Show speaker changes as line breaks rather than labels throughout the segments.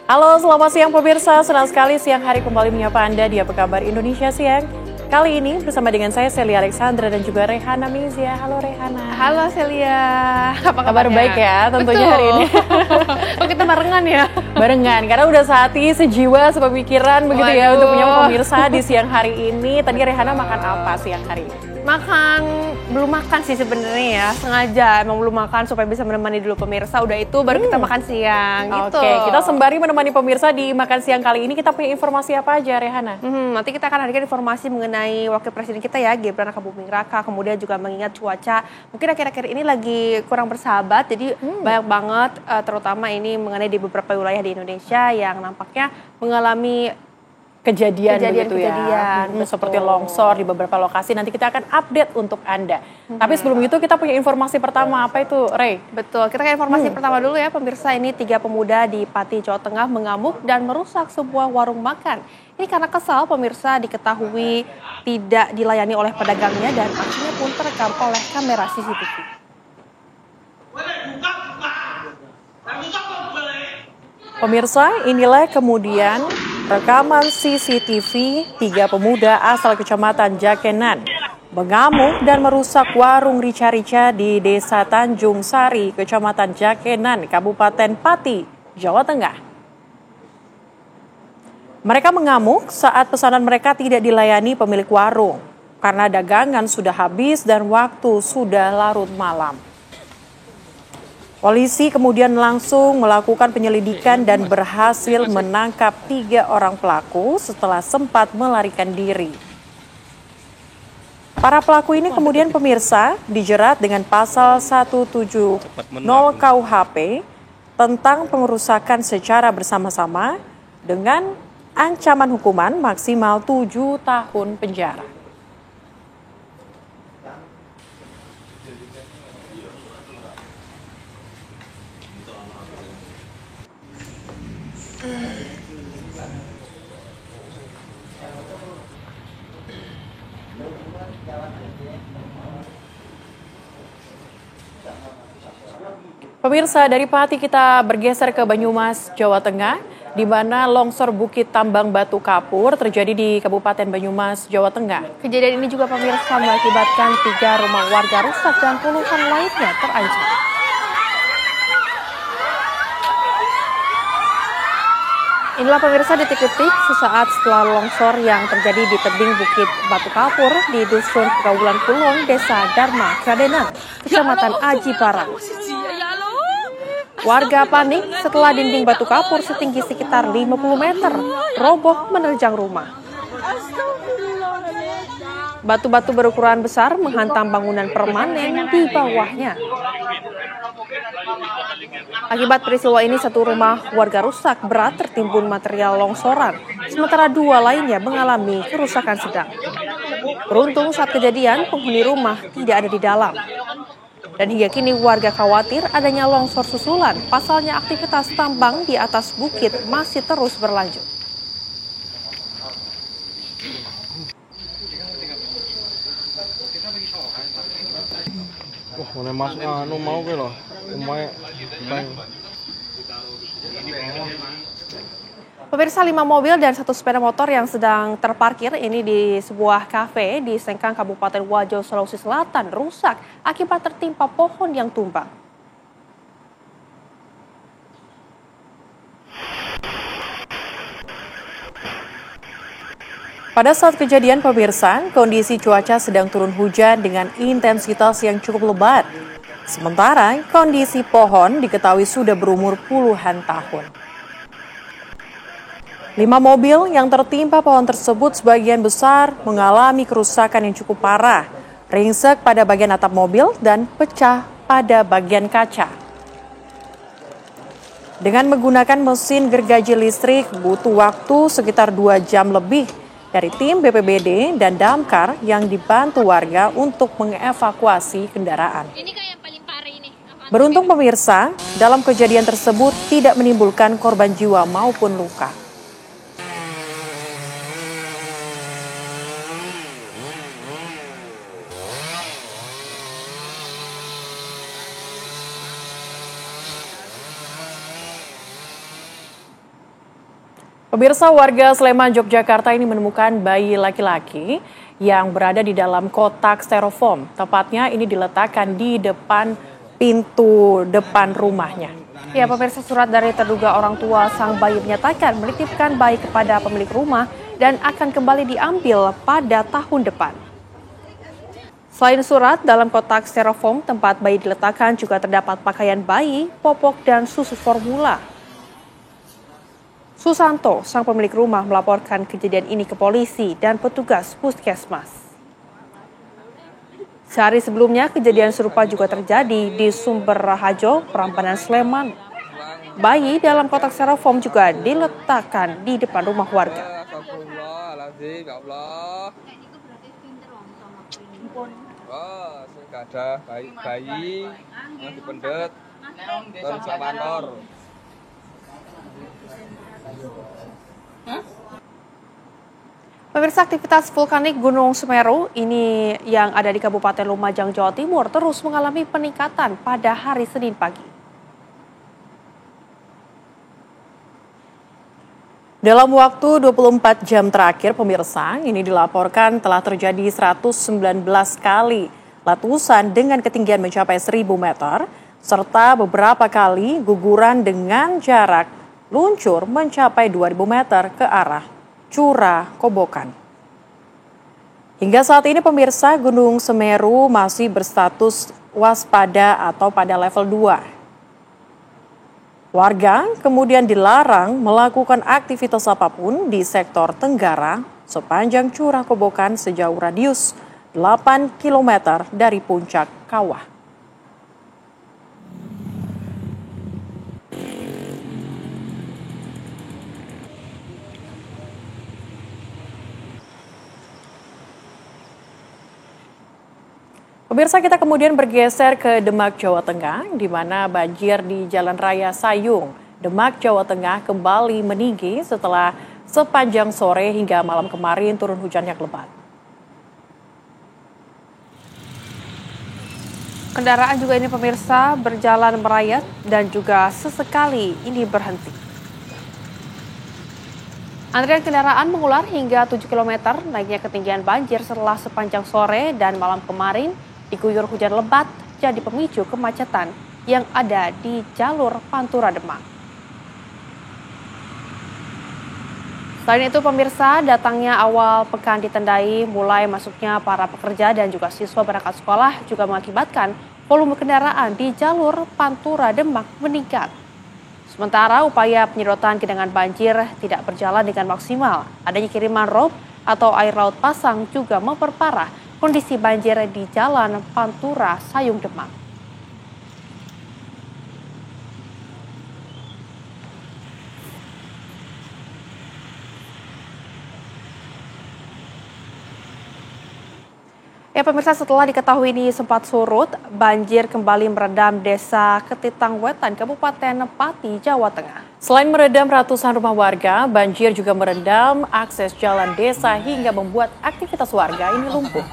Halo, selamat siang pemirsa. Senang sekali siang hari kembali menyapa Anda di Apa Kabar Indonesia Siang. Kali ini bersama dengan saya Celia Alexandra dan juga Rehana Mizia. Halo Rehana.
Halo Celia. Apa
Kabar baik ya tentunya. Betul. Hari ini.
Oh, kita barengan ya?
Barengan, karena udah saatnya sejiwa sepemikiran begitu ya untuk menyapa pemirsa di siang hari ini. Tadi Rehana makan apa siang hari ini?
Belum makan sih sebenarnya ya, sengaja emang belum makan supaya bisa menemani dulu pemirsa. Udah itu baru kita makan siang gitu.
Oke, kita sembari menemani pemirsa di makan siang kali ini, kita punya informasi apa aja Rehana?
Nanti kita akan hadirkan informasi mengenai wakil presiden kita ya, Gibran Rakabuming Raka, kemudian juga mengingat cuaca. Mungkin akhir-akhir ini lagi kurang bersahabat, jadi banyak banget terutama ini mengenai di beberapa wilayah di Indonesia yang nampaknya mengalami
kejadian begitu ya,
betul.
Seperti longsor di beberapa lokasi. Nanti kita akan update untuk Anda. Tapi sebelum itu kita punya informasi pertama, apa itu, Rey?
Betul, kita ke informasi pertama dulu ya pemirsa. Ini 3 pemuda di Pati, Jawa Tengah mengamuk dan merusak sebuah warung makan. Ini karena kesal pemirsa diketahui tidak dilayani oleh pedagangnya dan aksinya pun terekam oleh kamera CCTV.
Pemirsa, inilah kemudian rekaman CCTV 3 pemuda asal Kecamatan Jakenan mengamuk dan merusak warung rica-rica di Desa Tanjung Sari, Kecamatan Jakenan, Kabupaten Pati, Jawa Tengah. Mereka mengamuk saat pesanan mereka tidak dilayani pemilik warung karena dagangan sudah habis dan waktu sudah larut malam. Polisi kemudian langsung melakukan penyelidikan dan berhasil menangkap 3 orang pelaku setelah sempat melarikan diri. Para pelaku ini kemudian pemirsa dijerat dengan pasal 170 KUHP tentang pengerusakan secara bersama-sama dengan ancaman hukuman maksimal 7 tahun penjara. Pemirsa, dari Pati kita bergeser ke Banyumas, Jawa Tengah, di mana longsor Bukit Tambang Batu Kapur terjadi di Kabupaten Banyumas, Jawa Tengah.
Kejadian ini juga pemirsa mengakibatkan 3 rumah warga rusak dan puluhan lainnya terancam. Inilah pemirsa detik-detik sesaat setelah longsor yang terjadi di tebing Bukit Batu Kapur di Dusun Kawulan Kulon, Desa Dharma, Kradenan, Kecamatan Aji Barang. Warga panik setelah dinding batu kapur setinggi sekitar 50 meter roboh menerjang rumah. Batu-batu berukuran besar menghantam bangunan permanen di bawahnya. Akibat peristiwa ini 1 rumah warga rusak berat tertimbun material longsoran, sementara 2 lainnya mengalami kerusakan sedang. Beruntung saat kejadian penghuni rumah tidak ada di dalam. Dan hingga kini warga khawatir adanya longsor susulan, pasalnya aktivitas tambang di atas bukit masih terus berlanjut.
Wah, mana masuk mau ke loh.
Pemirsa, 5 mobil dan 1 sepeda motor yang sedang terparkir ini di sebuah kafe di Sengkang, Kabupaten Wajo, Sulawesi Selatan rusak akibat tertimpa pohon yang tumbang.
Pada saat kejadian pemirsa, kondisi cuaca sedang turun hujan dengan intensitas yang cukup lebat. Sementara kondisi pohon diketahui sudah berumur puluhan tahun. 5 mobil yang tertimpa pohon tersebut sebagian besar mengalami kerusakan yang cukup parah, ringsek pada bagian atap mobil dan pecah pada bagian kaca. Dengan menggunakan mesin gergaji listrik butuh waktu sekitar 2 jam lebih dari tim BPBD dan damkar yang dibantu warga untuk mengevakuasi kendaraan. Beruntung pemirsa, dalam kejadian tersebut tidak menimbulkan korban jiwa maupun luka. Pemirsa, warga Sleman, Yogyakarta ini menemukan bayi laki-laki yang berada di dalam kotak styrofoam. Tepatnya ini diletakkan di depan pintu depan rumahnya.
Ya, pemirsa, surat dari terduga orang tua sang bayi menyatakan menitipkan bayi kepada pemilik rumah dan akan kembali diambil pada tahun depan. Selain surat, dalam kotak styrofoam tempat bayi diletakkan juga terdapat pakaian bayi, popok, dan susu formula. Susanto, sang pemilik rumah, melaporkan kejadian ini ke polisi dan petugas puskesmas. Sehari sebelumnya, kejadian serupa juga terjadi di Sumber Raharjo, Prambanan, Sleman. Bayi dalam kotak styrofoam juga diletakkan di depan rumah warga.
Ada bayi yang dipendet terus kantor.
Pemirsa, aktivitas vulkanik Gunung Semeru ini yang ada di Kabupaten Lumajang, Jawa Timur terus mengalami peningkatan pada hari Senin pagi.
Dalam waktu 24 jam terakhir, pemirsa, ini dilaporkan telah terjadi 119 kali letusan dengan ketinggian mencapai 1.000 meter, serta beberapa kali guguran dengan jarak luncur mencapai 2.000 meter ke arah Curah Kobokan. Hingga saat ini, pemirsa, Gunung Semeru masih berstatus waspada atau pada level 2. Warga kemudian dilarang melakukan aktivitas apapun di sektor Tenggara sepanjang Curah Kobokan sejauh radius 8 km dari puncak kawah. Pemirsa, kita kemudian bergeser ke Demak, Jawa Tengah, di mana banjir di Jalan Raya Sayung, Demak, Jawa Tengah kembali meninggi setelah sepanjang sore hingga malam kemarin turun hujan yang lebat.
Kendaraan juga ini, pemirsa, berjalan merayat dan juga sesekali ini berhenti. Antrian kendaraan mengular hingga 7 km, naiknya ketinggian banjir setelah sepanjang sore dan malam kemarin diguyur hujan lebat jadi pemicu kemacetan yang ada di jalur Pantura Demak. Selain itu, pemirsa, datangnya awal pekan ditandai mulai masuknya para pekerja dan juga siswa berangkat sekolah juga mengakibatkan volume kendaraan di jalur Pantura Demak meningkat. Sementara upaya penyedotan genangan banjir tidak berjalan dengan maksimal. Adanya kiriman rob atau air laut pasang juga memperparah kondisi banjir di Jalan Pantura Sayung Demak. Ya, pemirsa, setelah diketahui ini sempat surut, banjir kembali merendam Desa Ketitangwetan, Kabupaten Pati, Jawa Tengah.
Selain merendam ratusan rumah warga, banjir juga merendam akses jalan desa hingga membuat aktivitas warga ini lumpuh.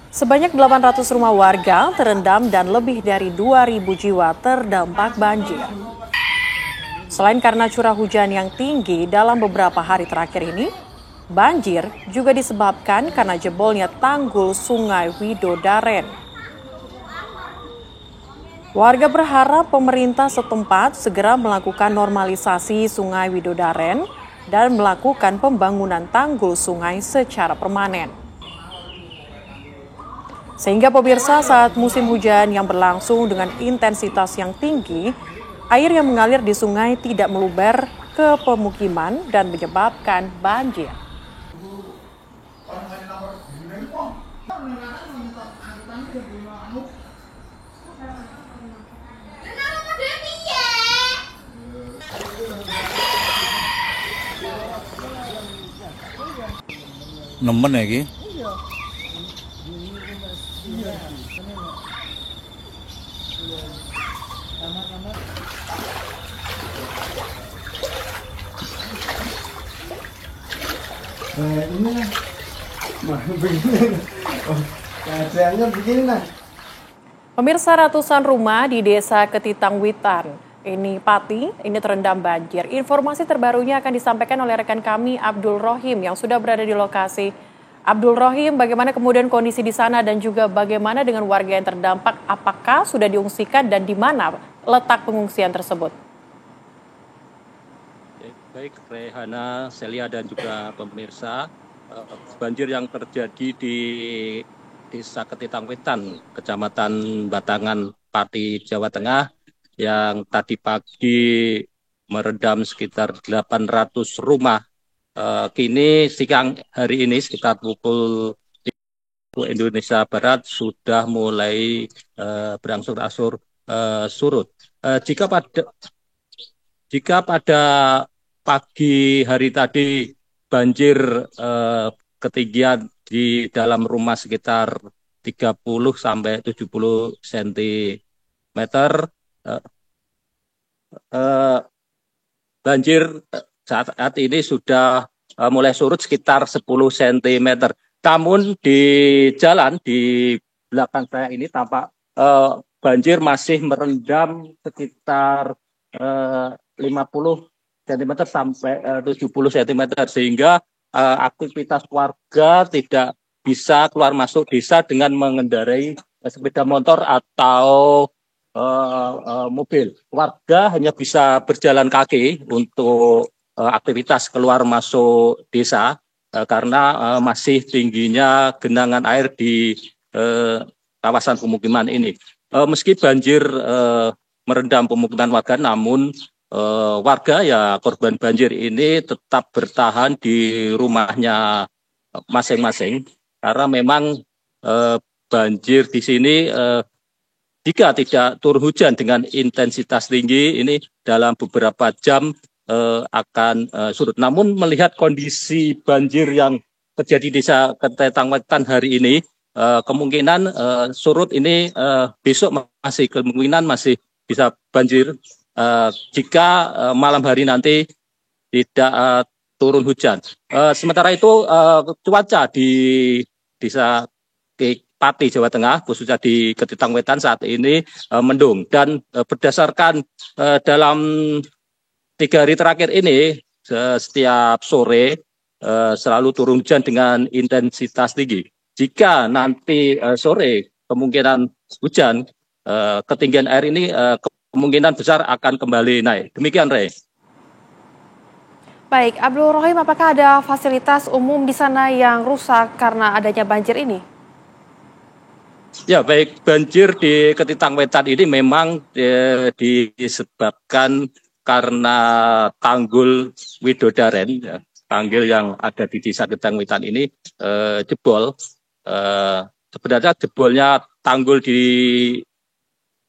Sebanyak 800 rumah warga terendam dan lebih dari 2.000 jiwa terdampak banjir. Selain karena curah hujan yang tinggi dalam beberapa hari terakhir ini, banjir juga disebabkan karena jebolnya tanggul Sungai Widodaren. Warga berharap pemerintah setempat segera melakukan normalisasi Sungai Widodaren dan melakukan pembangunan tanggul sungai secara permanen. Sehingga pemirsa, saat musim hujan yang berlangsung dengan intensitas yang tinggi, air yang mengalir di sungai tidak meluber ke pemukiman dan menyebabkan banjir.
Nemen ya Ki?
Ini lah, begini, keadaannya begini lah.
Pemirsa, ratusan rumah di Desa Ketitangwetan, Ini Pati, ini terendam banjir. Informasi terbarunya akan disampaikan oleh rekan kami Abdul Rohim yang sudah berada di lokasi. Abdul Rohim, bagaimana kemudian kondisi di sana dan juga bagaimana dengan warga yang terdampak? Apakah sudah diungsikan dan di mana letak pengungsian tersebut?
Baik, Rehana, Celia dan juga pemirsa, banjir yang terjadi di Desa Ketitangwetan, Kecamatan Batangan, Pati, Jawa Tengah, yang tadi pagi merendam sekitar 800 rumah. Kini siang hari ini sekitar pukul Indonesia Barat sudah mulai berangsur-angsur surut. Jika pada pagi hari tadi banjir ketinggian di dalam rumah sekitar 30 sampai 70 cm, banjir saat ini sudah mulai surut sekitar 10 cm. Namun di jalan di belakang saya ini tampak banjir masih merendam sekitar 50 cm sampai 70 cm, sehingga aktivitas warga tidak bisa keluar masuk desa dengan mengendarai sepeda motor atau mobil. Warga hanya bisa berjalan kaki untuk aktivitas keluar masuk desa karena masih tingginya genangan air di kawasan pemukiman ini. Meski banjir merendam pemukiman warga, namun warga ya korban banjir ini tetap bertahan di rumahnya masing-masing karena memang banjir di sini jika tidak turun hujan dengan intensitas tinggi ini dalam beberapa jam akan surut. Namun melihat kondisi banjir yang terjadi di Desa Ketitangwetan hari ini, kemungkinan surut ini besok kemungkinan masih bisa banjir jika malam hari nanti tidak turun hujan. Sementara itu cuaca di Desa Pati, Jawa Tengah, khususnya di Ketitangwetan saat ini mendung. Dan berdasarkan dalam 3 hari terakhir ini, setiap sore selalu turun hujan dengan intensitas tinggi. Jika nanti sore kemungkinan hujan, ketinggian air ini kemungkinan besar akan kembali naik. Demikian, Rey.
Baik, Abdul Rohim, apakah ada fasilitas umum di sana yang rusak karena adanya banjir ini?
Ya, baik, banjir di Ketitangwetan ini memang disebabkan karena tanggul Widodaren, ya, tanggul yang ada di Desa Ketitangwetan ini jebol. Sebenarnya jebolnya tanggul di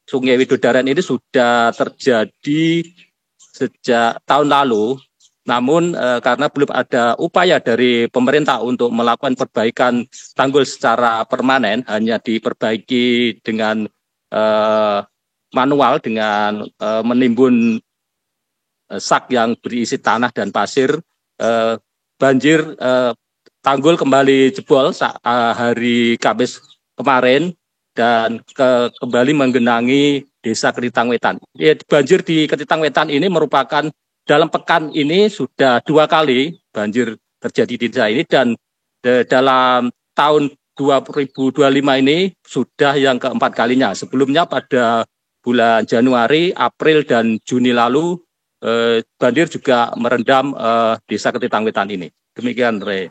Sungai Widodaren ini sudah terjadi sejak tahun lalu, namun karena belum ada upaya dari pemerintah untuk melakukan perbaikan tanggul secara permanen, hanya diperbaiki dengan manual dengan menimbun sak yang berisi tanah dan pasir. Banjir tanggul kembali jebol hari Kamis kemarin dan kembali menggenangi Desa Ketitangwetan. Ya, banjir di Ketitangwetan ini merupakan dalam pekan ini sudah 2 kali banjir terjadi di desa ini, dan dalam tahun 2025 ini sudah yang keempat kalinya. Sebelumnya pada bulan Januari, April, dan Juni lalu banjir juga merendam Desa Ketitangwetan ini. Demikian, Rey.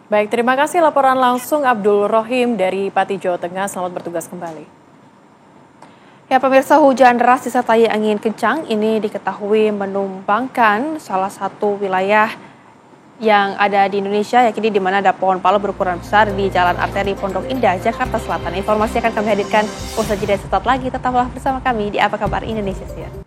Baik, terima kasih laporan langsung Abdul Rohim dari Pati, Jawa Tengah. Selamat bertugas kembali.
Ya, pemirsa, hujan deras disertai angin kencang ini diketahui menumbangkan salah satu wilayah yang ada di Indonesia, yakni di mana ada pohon pala berukuran besar di Jalan Arteri Pondok Indah, Jakarta Selatan. Informasi akan kami hadirkan usai jeda sesaat lagi. Tetaplah bersama kami di Apa Kabar Indonesia Siang.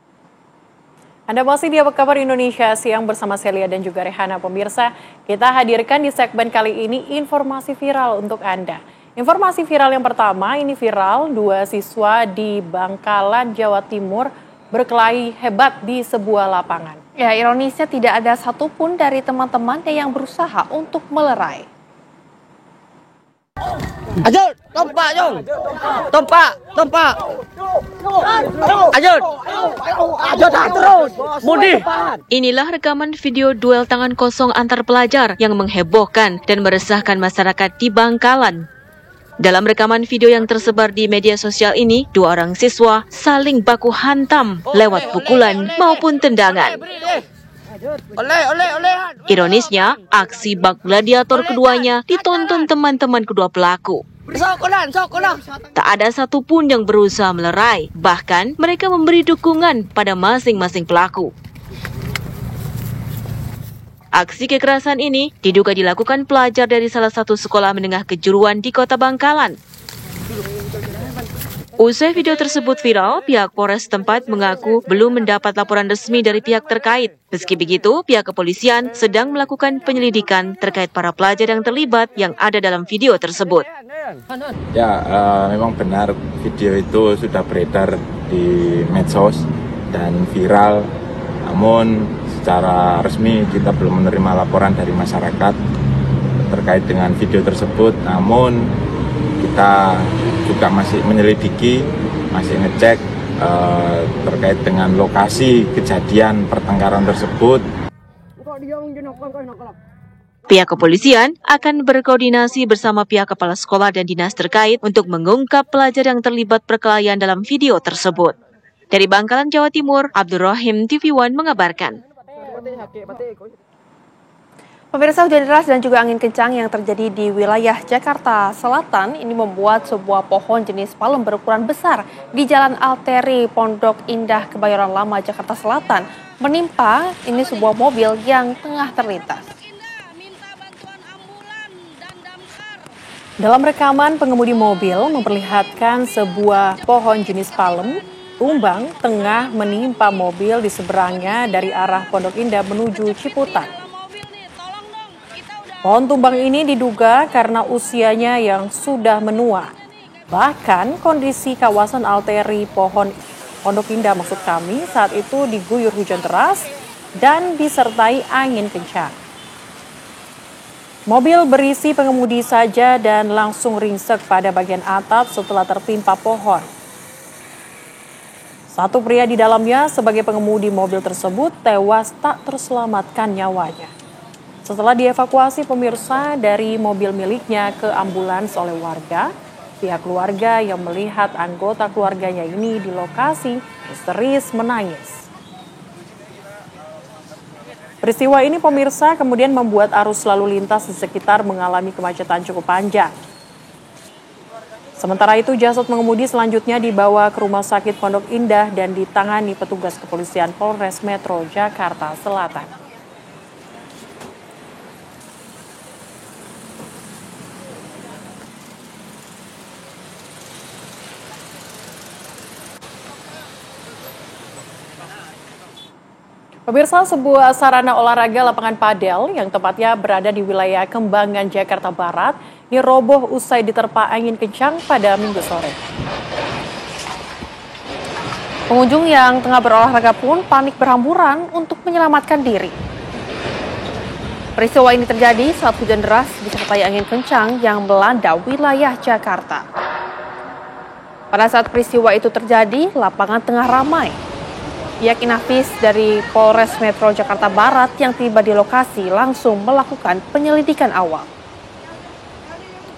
Anda masih di Apa Kabar Indonesia Siang bersama Celia dan juga Rehana. Pemirsa, kita hadirkan di segmen kali ini informasi viral untuk Anda. Informasi viral yang pertama, ini viral 2 siswa di Bangkalan, Jawa Timur berkelahi hebat di sebuah lapangan.
Ya, ironisnya tidak ada satupun dari teman-temannya yang berusaha untuk melerai.
Ayo, tompak, Jong. Tompak. Inilah rekaman video duel tangan kosong antar pelajar yang menghebohkan dan meresahkan masyarakat di Bangkalan. Dalam rekaman video yang tersebar di media sosial ini, dua orang siswa saling baku hantam lewat pukulan maupun tendangan. Ironisnya, aksi bak gladiator keduanya ditonton teman-teman kedua pelaku. Tak ada satupun yang berusaha melerai, bahkan mereka memberi dukungan pada masing-masing pelaku. Aksi kekerasan ini diduga dilakukan pelajar dari salah satu sekolah menengah kejuruan di Kota Bangkalan. Usai video tersebut viral, pihak Polres setempat mengaku belum mendapat laporan resmi dari pihak terkait. Meski begitu, pihak kepolisian sedang melakukan penyelidikan terkait para pelajar yang terlibat yang ada dalam video tersebut.
Ya, memang benar video itu sudah beredar di medsos dan viral. Namun secara resmi kita belum menerima laporan dari masyarakat terkait dengan video tersebut. Namun kita juga masih menyelidiki, masih ngecek terkait dengan lokasi kejadian pertengkaran tersebut.
Pihak kepolisian akan berkoordinasi bersama pihak kepala sekolah dan dinas terkait untuk mengungkap pelajar yang terlibat perkelahian dalam video tersebut. Dari Bangkalan, Jawa Timur, Abdul Rahim, TV One mengabarkan.
Pemirsa, hujan deras dan juga angin kencang yang terjadi di wilayah Jakarta Selatan ini membuat sebuah pohon jenis palem berukuran besar di Jalan Alteri Pondok Indah Kebayoran Lama, Jakarta Selatan menimpa ini sebuah mobil yang tengah terlintas.
Dalam rekaman, pengemudi mobil memperlihatkan sebuah pohon jenis palem tumbang tengah menimpa mobil di seberangnya dari arah Pondok Indah menuju Ciputat. Pohon tumbang ini diduga karena usianya yang sudah menua. Bahkan kondisi kawasan alteri Pondok Indah maksud kami saat itu diguyur hujan deras dan disertai angin kencang. Mobil berisi pengemudi saja dan langsung ringsek pada bagian atap setelah tertimpa pohon. Satu pria di dalamnya sebagai pengemudi mobil tersebut tewas tak terselamatkan nyawanya. Setelah dievakuasi pemirsa dari mobil miliknya ke ambulans oleh warga, pihak keluarga yang melihat anggota keluarganya ini di lokasi histeris menangis. Peristiwa ini pemirsa kemudian membuat arus lalu lintas di sekitar mengalami kemacetan cukup panjang. Sementara itu, jasad pengemudi selanjutnya dibawa ke Rumah Sakit Pondok Indah dan ditangani petugas kepolisian Polres Metro Jakarta Selatan. Pemirsa, sebuah sarana olahraga lapangan padel yang tepatnya berada di wilayah Kembangan, Jakarta Barat, ini roboh usai diterpa angin kencang pada Minggu sore.
Pengunjung yang tengah berolahraga pun panik berhamburan untuk menyelamatkan diri. Peristiwa ini terjadi saat hujan deras disertai angin kencang yang melanda wilayah Jakarta. Pada saat peristiwa itu terjadi, lapangan tengah ramai. Pihak Inafis dari Polres Metro Jakarta Barat yang tiba di lokasi langsung melakukan penyelidikan awal.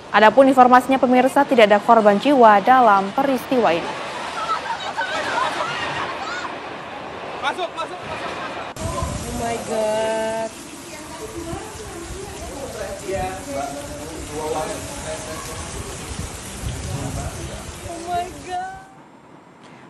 Adapun informasinya pemirsa, tidak ada korban jiwa dalam peristiwa ini.
Masuk.
Oh my God.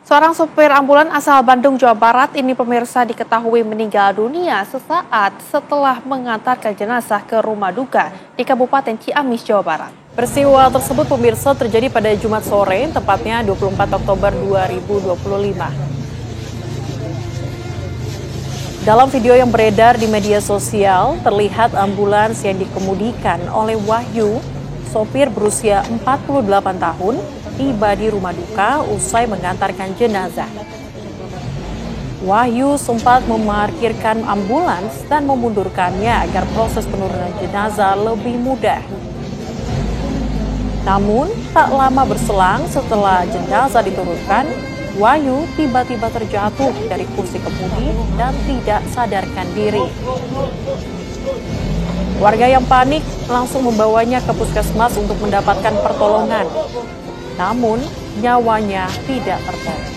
Seorang sopir ambulan asal Bandung, Jawa Barat ini pemirsa diketahui meninggal dunia sesaat setelah mengantarkan jenazah ke rumah duka di Kabupaten Ciamis, Jawa Barat.
Peristiwa tersebut pemirsa terjadi pada Jumat sore, tepatnya 24 Oktober 2025. Dalam video yang beredar di media sosial, terlihat ambulans yang dikemudikan oleh Wahyu, sopir berusia 48 tahun, tiba di rumah duka usai mengantarkan jenazah. Wahyu sempat memarkirkan ambulans dan memundurkannya agar proses penurunan jenazah lebih mudah. Namun, tak lama berselang setelah jenazah diturunkan, Wahyu tiba-tiba terjatuh dari kursi kemudi dan tidak sadarkan diri. Warga yang panik langsung membawanya ke puskesmas untuk mendapatkan pertolongan. Namun, nyawanya tidak tertolong.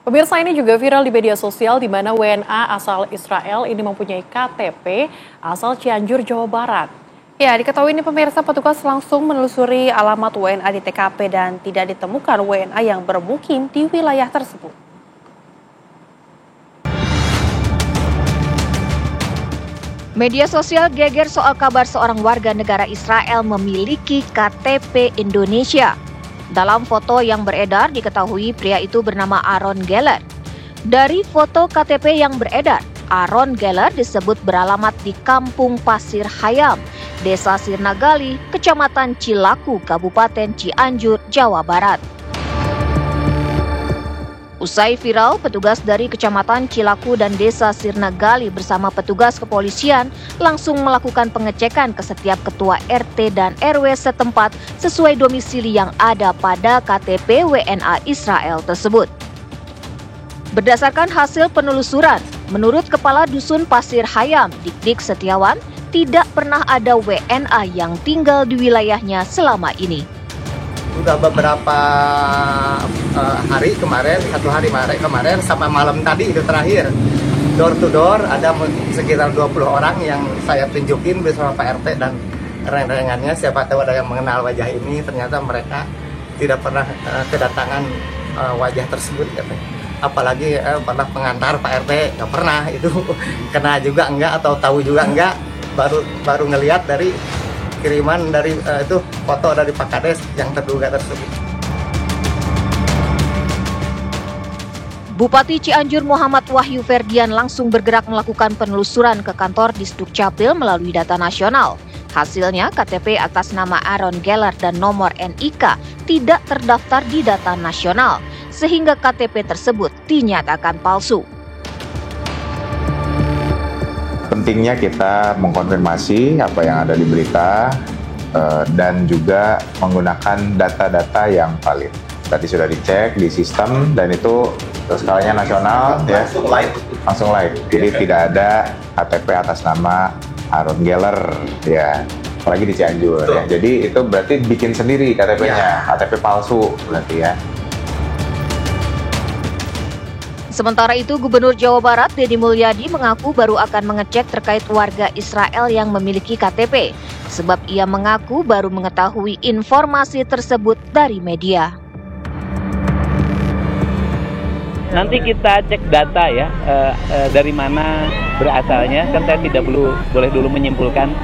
Pemirsa, ini juga viral di media sosial di mana WNA asal Israel ini mempunyai KTP asal Cianjur, Jawa Barat.
Ya, diketahui ini pemirsa, petugas langsung menelusuri alamat WNA di TKP dan tidak ditemukan WNA yang bermukim di wilayah tersebut.
Media sosial geger soal kabar seorang warga negara Israel memiliki KTP Indonesia. Dalam foto yang beredar diketahui pria itu bernama Aaron Geller. Dari foto KTP yang beredar, Aaron Geller disebut beralamat di Kampung Pasir Hayam, Desa Sirnagali, Kecamatan Cilaku, Kabupaten Cianjur, Jawa Barat. Usai viral, petugas dari Kecamatan Cilaku dan Desa Sirnagali bersama petugas kepolisian langsung melakukan pengecekan ke setiap ketua RT dan RW setempat sesuai domisili yang ada pada KTP WNA Israel tersebut. Berdasarkan hasil penelusuran, menurut Kepala Dusun Pasir Hayam, Dik-Dik Setiawan, tidak pernah ada WNA yang tinggal di wilayahnya selama ini.
Udah beberapa hari kemarin, 1 hari kemarin sama malam tadi itu terakhir, door to door ada sekitar 20 orang yang saya tunjukin bersama Pak RT dan reng-rengannya, siapa tahu ada yang mengenal wajah ini. Ternyata mereka tidak pernah kedatangan wajah tersebut katanya. Apalagi pernah pengantar Pak RT, nggak pernah. Itu kena juga enggak atau tahu juga enggak, baru ngelihat dari kiriman dari itu foto dari Pak Kades yang terduga tersebut.
Bupati Cianjur Muhammad Wahyu Ferdian langsung bergerak melakukan penelusuran ke kantor Disdukcapil melalui data nasional. Hasilnya KTP atas nama Aaron Geller dan nomor NIK tidak terdaftar di data nasional, sehingga KTP tersebut dinyatakan palsu.
Pentingnya kita mengkonfirmasi apa yang ada di berita dan juga menggunakan data-data yang valid. Tadi sudah dicek di sistem dan itu skalanya nasional, ya, langsung live. Jadi tidak ada KTP atas nama Aaron Geller, ya, apalagi di Cianjur. Ya. Jadi itu berarti bikin sendiri KTP-nya, KTP palsu berarti ya.
Sementara itu, Gubernur Jawa Barat Deddy Mulyadi mengaku baru akan mengecek terkait warga Israel yang memiliki KTP, sebab ia mengaku baru mengetahui informasi tersebut dari media.
Nanti kita cek data ya, dari mana berasalnya, kan saya tidak boleh dulu menyimpulkan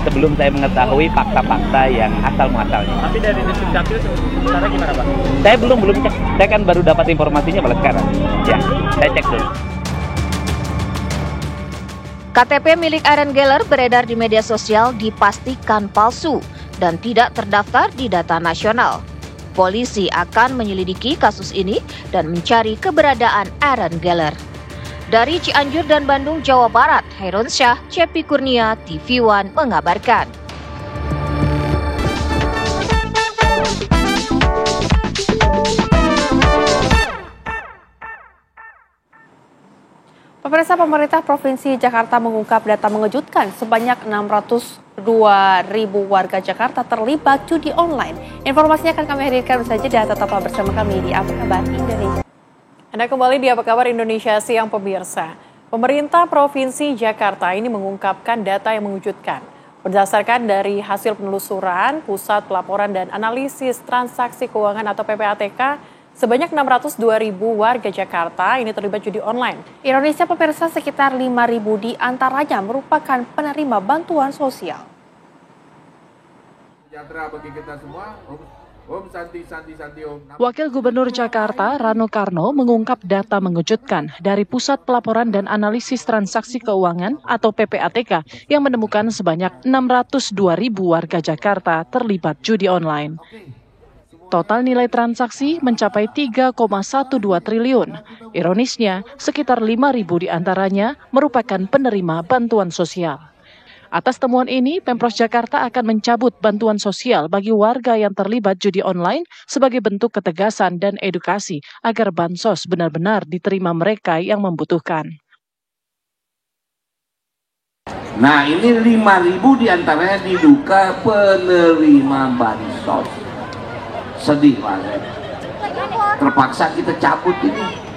sebelum saya mengetahui fakta-fakta yang asal-muasalnya.
Tapi dari Disdukcapil sementara gimana Pak?
Saya belum cek, saya kan baru dapat informasinya malah sekarang. Ya, saya cek dulu.
KTP milik Aaron Geller beredar di media sosial dipastikan palsu dan tidak terdaftar di data nasional. Polisi akan menyelidiki kasus ini dan mencari keberadaan Aaron Geller. Dari Cianjur dan Bandung, Jawa Barat, Hairun Syah, Cepi Kurnia, TV One mengabarkan.
Pemerintah Provinsi Jakarta mengungkap data mengejutkan sebanyak 602.000 warga Jakarta terlibat judi online. Informasinya akan kami hadirkan usai jeda, tetaplah bersama kami di Apa Kabar Indonesia.
Anda kembali di Apa Kabar Indonesia Siang pemirsa. Pemerintah Provinsi Jakarta ini mengungkapkan data yang mengejutkan. Berdasarkan dari hasil penelusuran Pusat Pelaporan dan Analisis Transaksi Keuangan atau PPATK, sebanyak 602.000 warga Jakarta ini terlibat judi online.
Indonesia pemirsa, sekitar 5.000 di antaranya merupakan penerima bantuan sosial.
Sejahtera bagi kita semua, Wakil Gubernur Jakarta, Rano Karno, mengungkap data mengejutkan dari Pusat Pelaporan dan Analisis Transaksi Keuangan atau PPATK yang menemukan sebanyak 602.000 warga Jakarta terlibat judi online. Total nilai transaksi mencapai 3,12 triliun. Ironisnya, sekitar 5.000 diantaranya merupakan penerima bantuan sosial. Atas temuan ini, Pemprov Jakarta akan mencabut bantuan sosial bagi warga yang terlibat judi online sebagai bentuk ketegasan dan edukasi agar bansos benar-benar diterima mereka yang membutuhkan.
Nah, ini 5.000 diantaranya diduga penerima bansos. Sedih banget. Terpaksa kita cabut ini.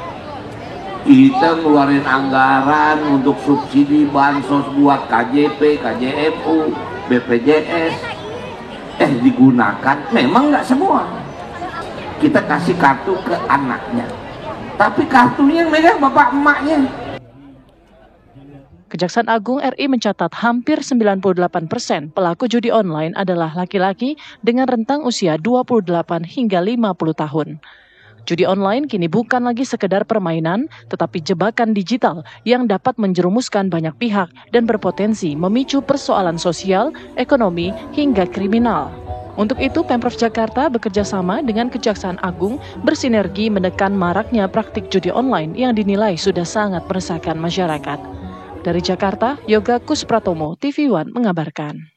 Kita ngeluarin anggaran untuk subsidi bansos buat KJP, KJMU, BPJS. Digunakan, memang nggak semua. Kita kasih kartu ke anaknya. Tapi kartunya yang megang bapak emaknya.
Kejaksaan Agung RI mencatat hampir 98% pelaku judi online adalah laki-laki dengan rentang usia 28 hingga 50 tahun. Judi online kini bukan lagi sekedar permainan, tetapi jebakan digital yang dapat menjerumuskan banyak pihak dan berpotensi memicu persoalan sosial, ekonomi, hingga kriminal. Untuk itu, Pemprov Jakarta bekerja sama dengan Kejaksaan Agung bersinergi menekan maraknya praktik judi online yang dinilai sudah sangat meresahkan masyarakat. Dari Jakarta, Yoga Kuspratomo, TV One mengabarkan.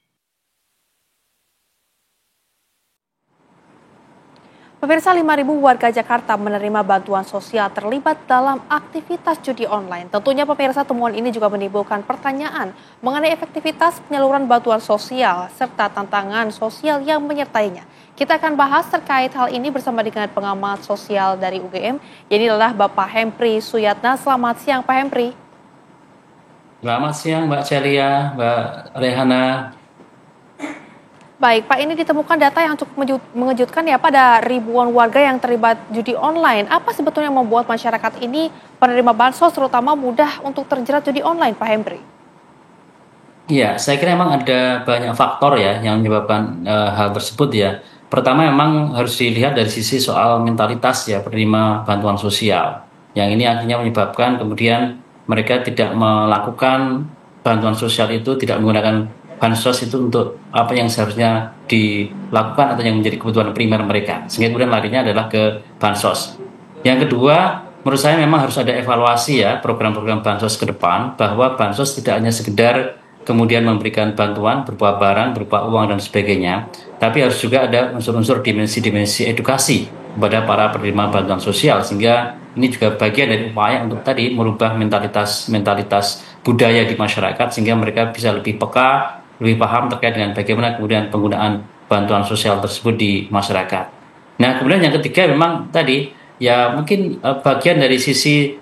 Pemirsa, 5.000 warga Jakarta menerima bantuan sosial terlibat dalam aktivitas judi online. Tentunya pemirsa, temuan ini juga menimbulkan pertanyaan mengenai efektivitas penyaluran bantuan sosial serta tantangan sosial yang menyertainya. Kita akan bahas terkait hal ini bersama dengan pengamat sosial dari UGM, ini adalah Bapak Hempri Suyatna. Selamat siang Pak Hempri.
Selamat siang Mbak Celia, Mbak Rehana.
Baik, Pak, ini ditemukan data yang cukup mengejutkan ya pada ribuan warga yang terlibat judi online. Apa sebetulnya yang membuat masyarakat ini penerima bansos terutama mudah untuk terjerat judi online, Pak Hempri?
Iya, saya kira memang ada banyak faktor ya yang menyebabkan hal tersebut ya. Pertama memang harus dilihat dari sisi soal mentalitas ya penerima bantuan sosial. Yang ini akhirnya menyebabkan kemudian mereka tidak melakukan bantuan sosial itu, tidak menggunakan bansos itu untuk apa yang seharusnya dilakukan atau yang menjadi kebutuhan primer mereka, sehingga kemudian larinya adalah ke bansos. Yang kedua, menurut saya memang harus ada evaluasi ya program-program bansos ke depan, bahwa bansos tidak hanya sekedar kemudian memberikan bantuan berupa barang, berupa uang dan sebagainya, tapi harus juga ada unsur-unsur dimensi-dimensi edukasi kepada para penerima bantuan sosial, sehingga ini juga bagian dari upaya untuk tadi merubah mentalitas budaya di masyarakat, sehingga mereka bisa lebih peka, lebih paham terkait dengan bagaimana kemudian penggunaan bantuan sosial tersebut di masyarakat. Nah, kemudian yang ketiga memang tadi ya mungkin bagian dari sisi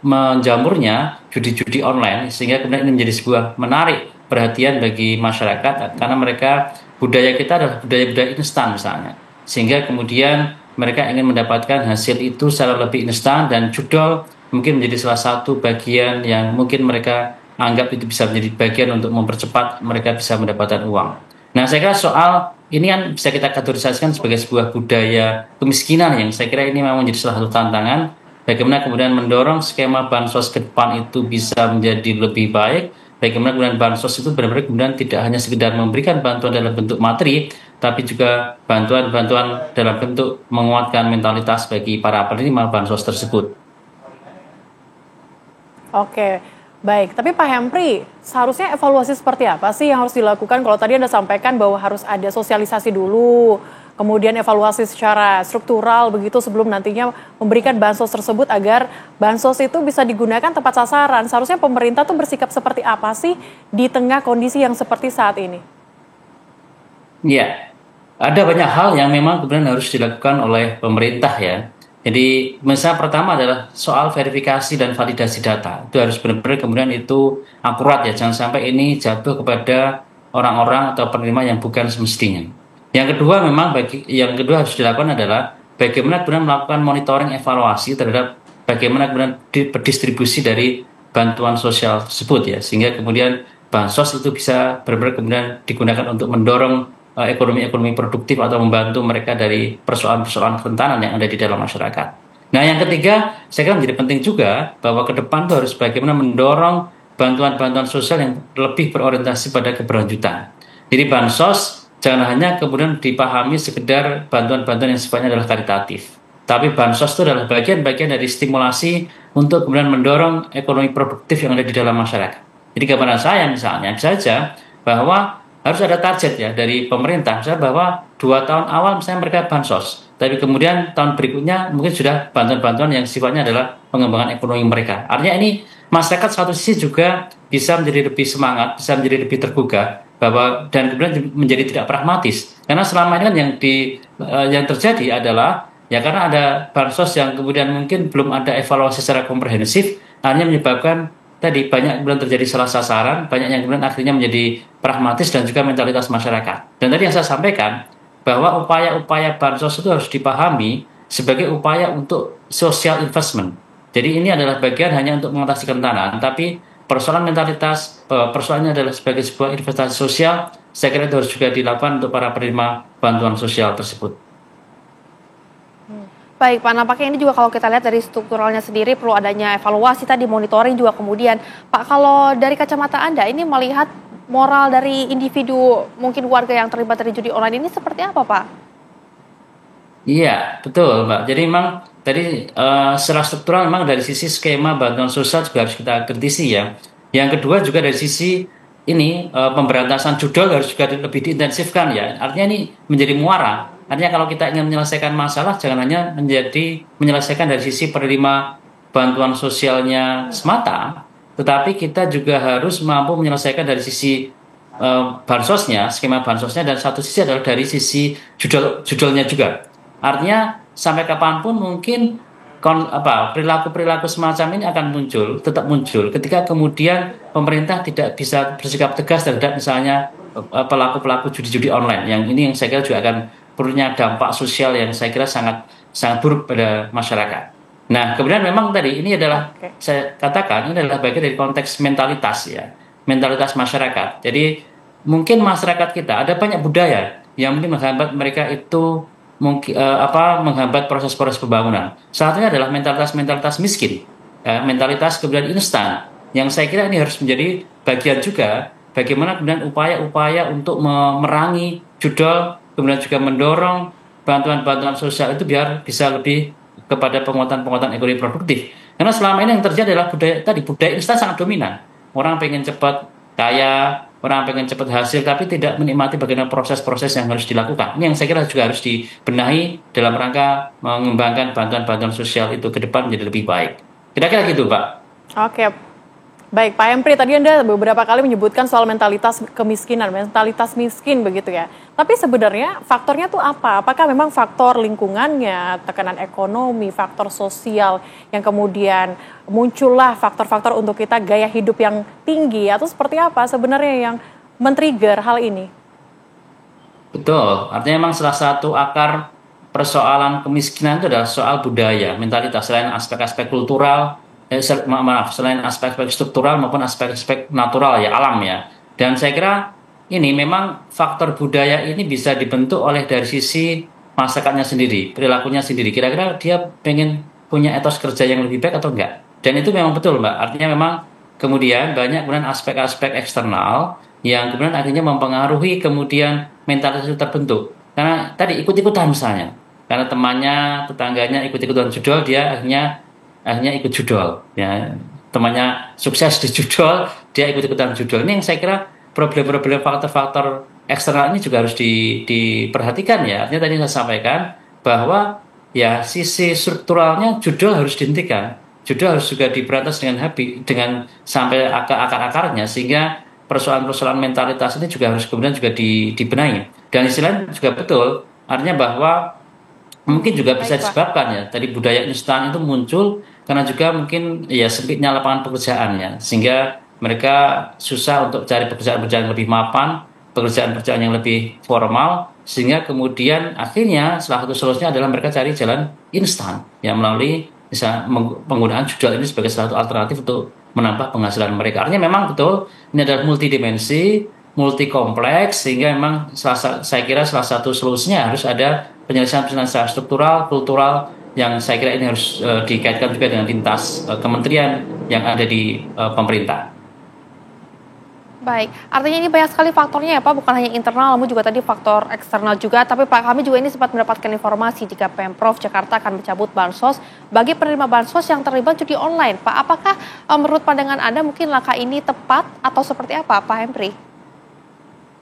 menjamurnya judi-judi online, sehingga kemudian ini menjadi sebuah menarik perhatian bagi masyarakat karena mereka budaya kita adalah budaya-budaya instan misalnya, sehingga kemudian mereka ingin mendapatkan hasil itu secara lebih instan, dan judol mungkin menjadi salah satu bagian yang mungkin mereka anggap itu bisa menjadi bagian untuk mempercepat mereka bisa mendapatkan uang. Nah, saya kira soal ini kan bisa kita kategorisasikan sebagai sebuah budaya kemiskinan yang saya kira ini memang menjadi salah satu tantangan. Bagaimana kemudian mendorong skema bansos ke depan itu bisa menjadi lebih baik. Bagaimana kemudian bansos itu benar-benar kemudian tidak hanya sekedar memberikan bantuan dalam bentuk materi, tapi juga bantuan-bantuan dalam bentuk menguatkan mentalitas bagi para penerima bansos tersebut.
Oke, baik. Tapi Pak Hempri, seharusnya evaluasi seperti apa sih yang harus dilakukan? Kalau tadi Anda sampaikan bahwa harus ada sosialisasi dulu, kemudian evaluasi secara struktural begitu sebelum nantinya memberikan bansos tersebut agar bansos itu bisa digunakan tepat sasaran. Seharusnya pemerintah tuh bersikap seperti apa sih di tengah kondisi yang seperti saat ini?
Ya, ada banyak hal yang memang kemudian harus dilakukan oleh pemerintah ya. Jadi misalnya pertama adalah soal verifikasi dan validasi data. Itu harus benar-benar kemudian itu akurat ya. Jangan sampai ini jatuh kepada orang-orang atau penerima yang bukan semestinya. Yang kedua memang yang kedua harus dilakukan adalah bagaimana kemudian melakukan monitoring evaluasi terhadap bagaimana kemudian distribusi dari bantuan sosial tersebut ya, sehingga kemudian bansos itu bisa benar-benar kemudian digunakan untuk mendorong ekonomi produktif atau membantu mereka dari persoalan-persoalan kerentanan yang ada di dalam masyarakat. Nah, yang ketiga, saya kira menjadi penting juga bahwa ke depan itu harus bagaimana mendorong bantuan-bantuan sosial yang lebih berorientasi pada keberlanjutan. Jadi bansos jangan hanya kemudian dipahami sekedar bantuan-bantuan yang sifatnya adalah karitatif. Tapi bansos itu adalah bagian-bagian dari stimulasi untuk kemudian mendorong ekonomi produktif yang ada di dalam masyarakat. Jadi gambaran saya misalnya bisa saja bahwa harus ada target ya dari pemerintah, misalnya bahwa 2 tahun awal misalnya mereka bansos, tapi kemudian tahun berikutnya mungkin sudah bantuan-bantuan yang sifatnya adalah pengembangan ekonomi mereka. Artinya ini masyarakat satu sisi juga bisa menjadi lebih semangat, bisa menjadi lebih tergugah bahwa dan kemudian menjadi tidak pragmatis. Karena selama ini kan yang terjadi adalah ya karena ada bansos yang kemudian mungkin belum ada evaluasi secara komprehensif, akhirnya menyebabkan tadi banyak kemudian terjadi salah sasaran, banyak yang kemudian akhirnya menjadi pragmatis dan juga mentalitas masyarakat. Dan tadi yang saya sampaikan bahwa upaya-upaya bansos itu harus dipahami sebagai upaya untuk social investment. Jadi ini adalah bagian hanya untuk mengatasi kerentanan, tapi persoalan mentalitas, persoalannya adalah sebagai sebuah investasi sosial, saya kira itu harus juga dilakukan untuk para penerima bantuan sosial tersebut.
Baik Pak, nampaknya ini juga kalau kita lihat dari strukturalnya sendiri perlu adanya evaluasi tadi, monitoring juga kemudian. Pak, kalau dari kacamata Anda ini melihat moral dari individu mungkin warga yang terlibat dari judi online ini seperti apa Pak?
Iya, betul Mbak. Jadi memang tadi secara struktural memang dari sisi skema bantuan sosial juga harus kita kritisi ya. Yang kedua juga dari sisi ini pemberantasan judol harus juga lebih diintensifkan ya. Artinya ini menjadi muara. Artinya kalau kita ingin menyelesaikan masalah jangan hanya menyelesaikan dari sisi penerima bantuan sosialnya semata, tetapi kita juga harus mampu menyelesaikan dari sisi bansosnya, skema bansosnya, dan satu sisi adalah dari sisi judulnya juga. Artinya sampai kapanpun mungkin perilaku-perilaku semacam ini akan tetap muncul ketika kemudian pemerintah tidak bisa bersikap tegas terhadap misalnya pelaku-pelaku judi-judi online. Yang ini yang saya kira juga akan punya dampak sosial yang saya kira sangat buruk pada masyarakat. Nah, kemudian memang tadi ini adalah saya katakan ini adalah bagian dari konteks mentalitas ya, mentalitas masyarakat. Jadi mungkin masyarakat kita ada banyak budaya yang mungkin menghambat mereka itu menghambat proses-proses pembangunan. Salah satunya adalah mentalitas miskin, mentalitas kemudian instan. Yang saya kira ini harus menjadi bagian juga bagaimana kemudian upaya-upaya untuk memerangi judol, kemudian juga mendorong bantuan-bantuan sosial itu biar bisa lebih kepada penguatan ekonomi produktif. Karena selama ini yang terjadi adalah budaya instan sangat dominan. Orang pengen cepat kaya, orang pengen cepat hasil, tapi tidak menikmati bagaimana proses-proses yang harus dilakukan. Ini yang saya kira juga harus dibenahi dalam rangka mengembangkan bantuan-bantuan sosial itu ke depan menjadi lebih baik. Kira-kira gitu, Pak.
Oke. Baik, Pak Hempri, tadi Anda beberapa kali menyebutkan soal mentalitas kemiskinan, mentalitas miskin begitu ya. Tapi sebenarnya faktornya tuh apa? Apakah memang faktor lingkungannya, tekanan ekonomi, faktor sosial yang kemudian muncullah faktor-faktor untuk kita gaya hidup yang tinggi, atau seperti apa sebenarnya yang men-trigger hal ini?
Betul, artinya memang salah satu akar persoalan kemiskinan itu adalah soal budaya, mentalitas, selain aspek-aspek kultural, selain aspek-aspek struktural maupun aspek-aspek natural ya, alam ya. Dan saya kira ini memang faktor budaya ini bisa dibentuk oleh dari sisi masyarakatnya sendiri, perilakunya sendiri. Kira-kira dia pengen punya etos kerja yang lebih baik atau enggak. Dan itu memang betul Mbak, artinya memang kemudian banyak kemudian aspek-aspek eksternal yang kemudian akhirnya mempengaruhi kemudian mentalitas itu terbentuk. Karena tadi ikut-ikutan misalnya, karena temannya, tetangganya ikut-ikutan judol, dia akhirnya ikut judol ya, temannya sukses di judol, dia ikut-ikutan judol. Ini yang saya kira problem-problem faktor-faktor eksternal ini juga harus diperhatikan ya. Artinya tadi saya sampaikan bahwa ya sisi strukturalnya judol harus dihentikan, judol harus juga diberantas dengan sampai akar-akarnya, sehingga persoalan-persoalan mentalitas ini juga harus kemudian juga dibenahi. Dan istilahnya juga betul, artinya bahwa mungkin juga bisa disebabkan ya tadi budaya instan itu muncul karena juga mungkin ya sempitnya lapangan pekerjaan ya, sehingga mereka susah untuk cari pekerjaan-pekerjaan yang lebih mapan, pekerjaan-pekerjaan yang lebih formal, sehingga kemudian akhirnya salah satu solusinya adalah mereka cari jalan instan ya, melalui penggunaan judul ini sebagai salah satu alternatif untuk menambah penghasilan mereka. Artinya memang betul ini adalah multidimensi, multi kompleks, sehingga memang saya kira salah satu solusinya harus ada penyelesaian secara struktural, kultural, yang saya kira ini harus dikaitkan juga dengan lintas kementerian yang ada di pemerintah.
Baik, artinya ini banyak sekali faktornya ya Pak, bukan hanya internal, namun juga tadi faktor eksternal juga. Tapi Pak, kami juga ini sempat mendapatkan informasi jika Pemprov Jakarta akan mencabut bansos bagi penerima bansos yang terlibat judi online. Pak, apakah menurut pandangan Anda mungkin langkah ini tepat atau seperti apa, Pak Hempri?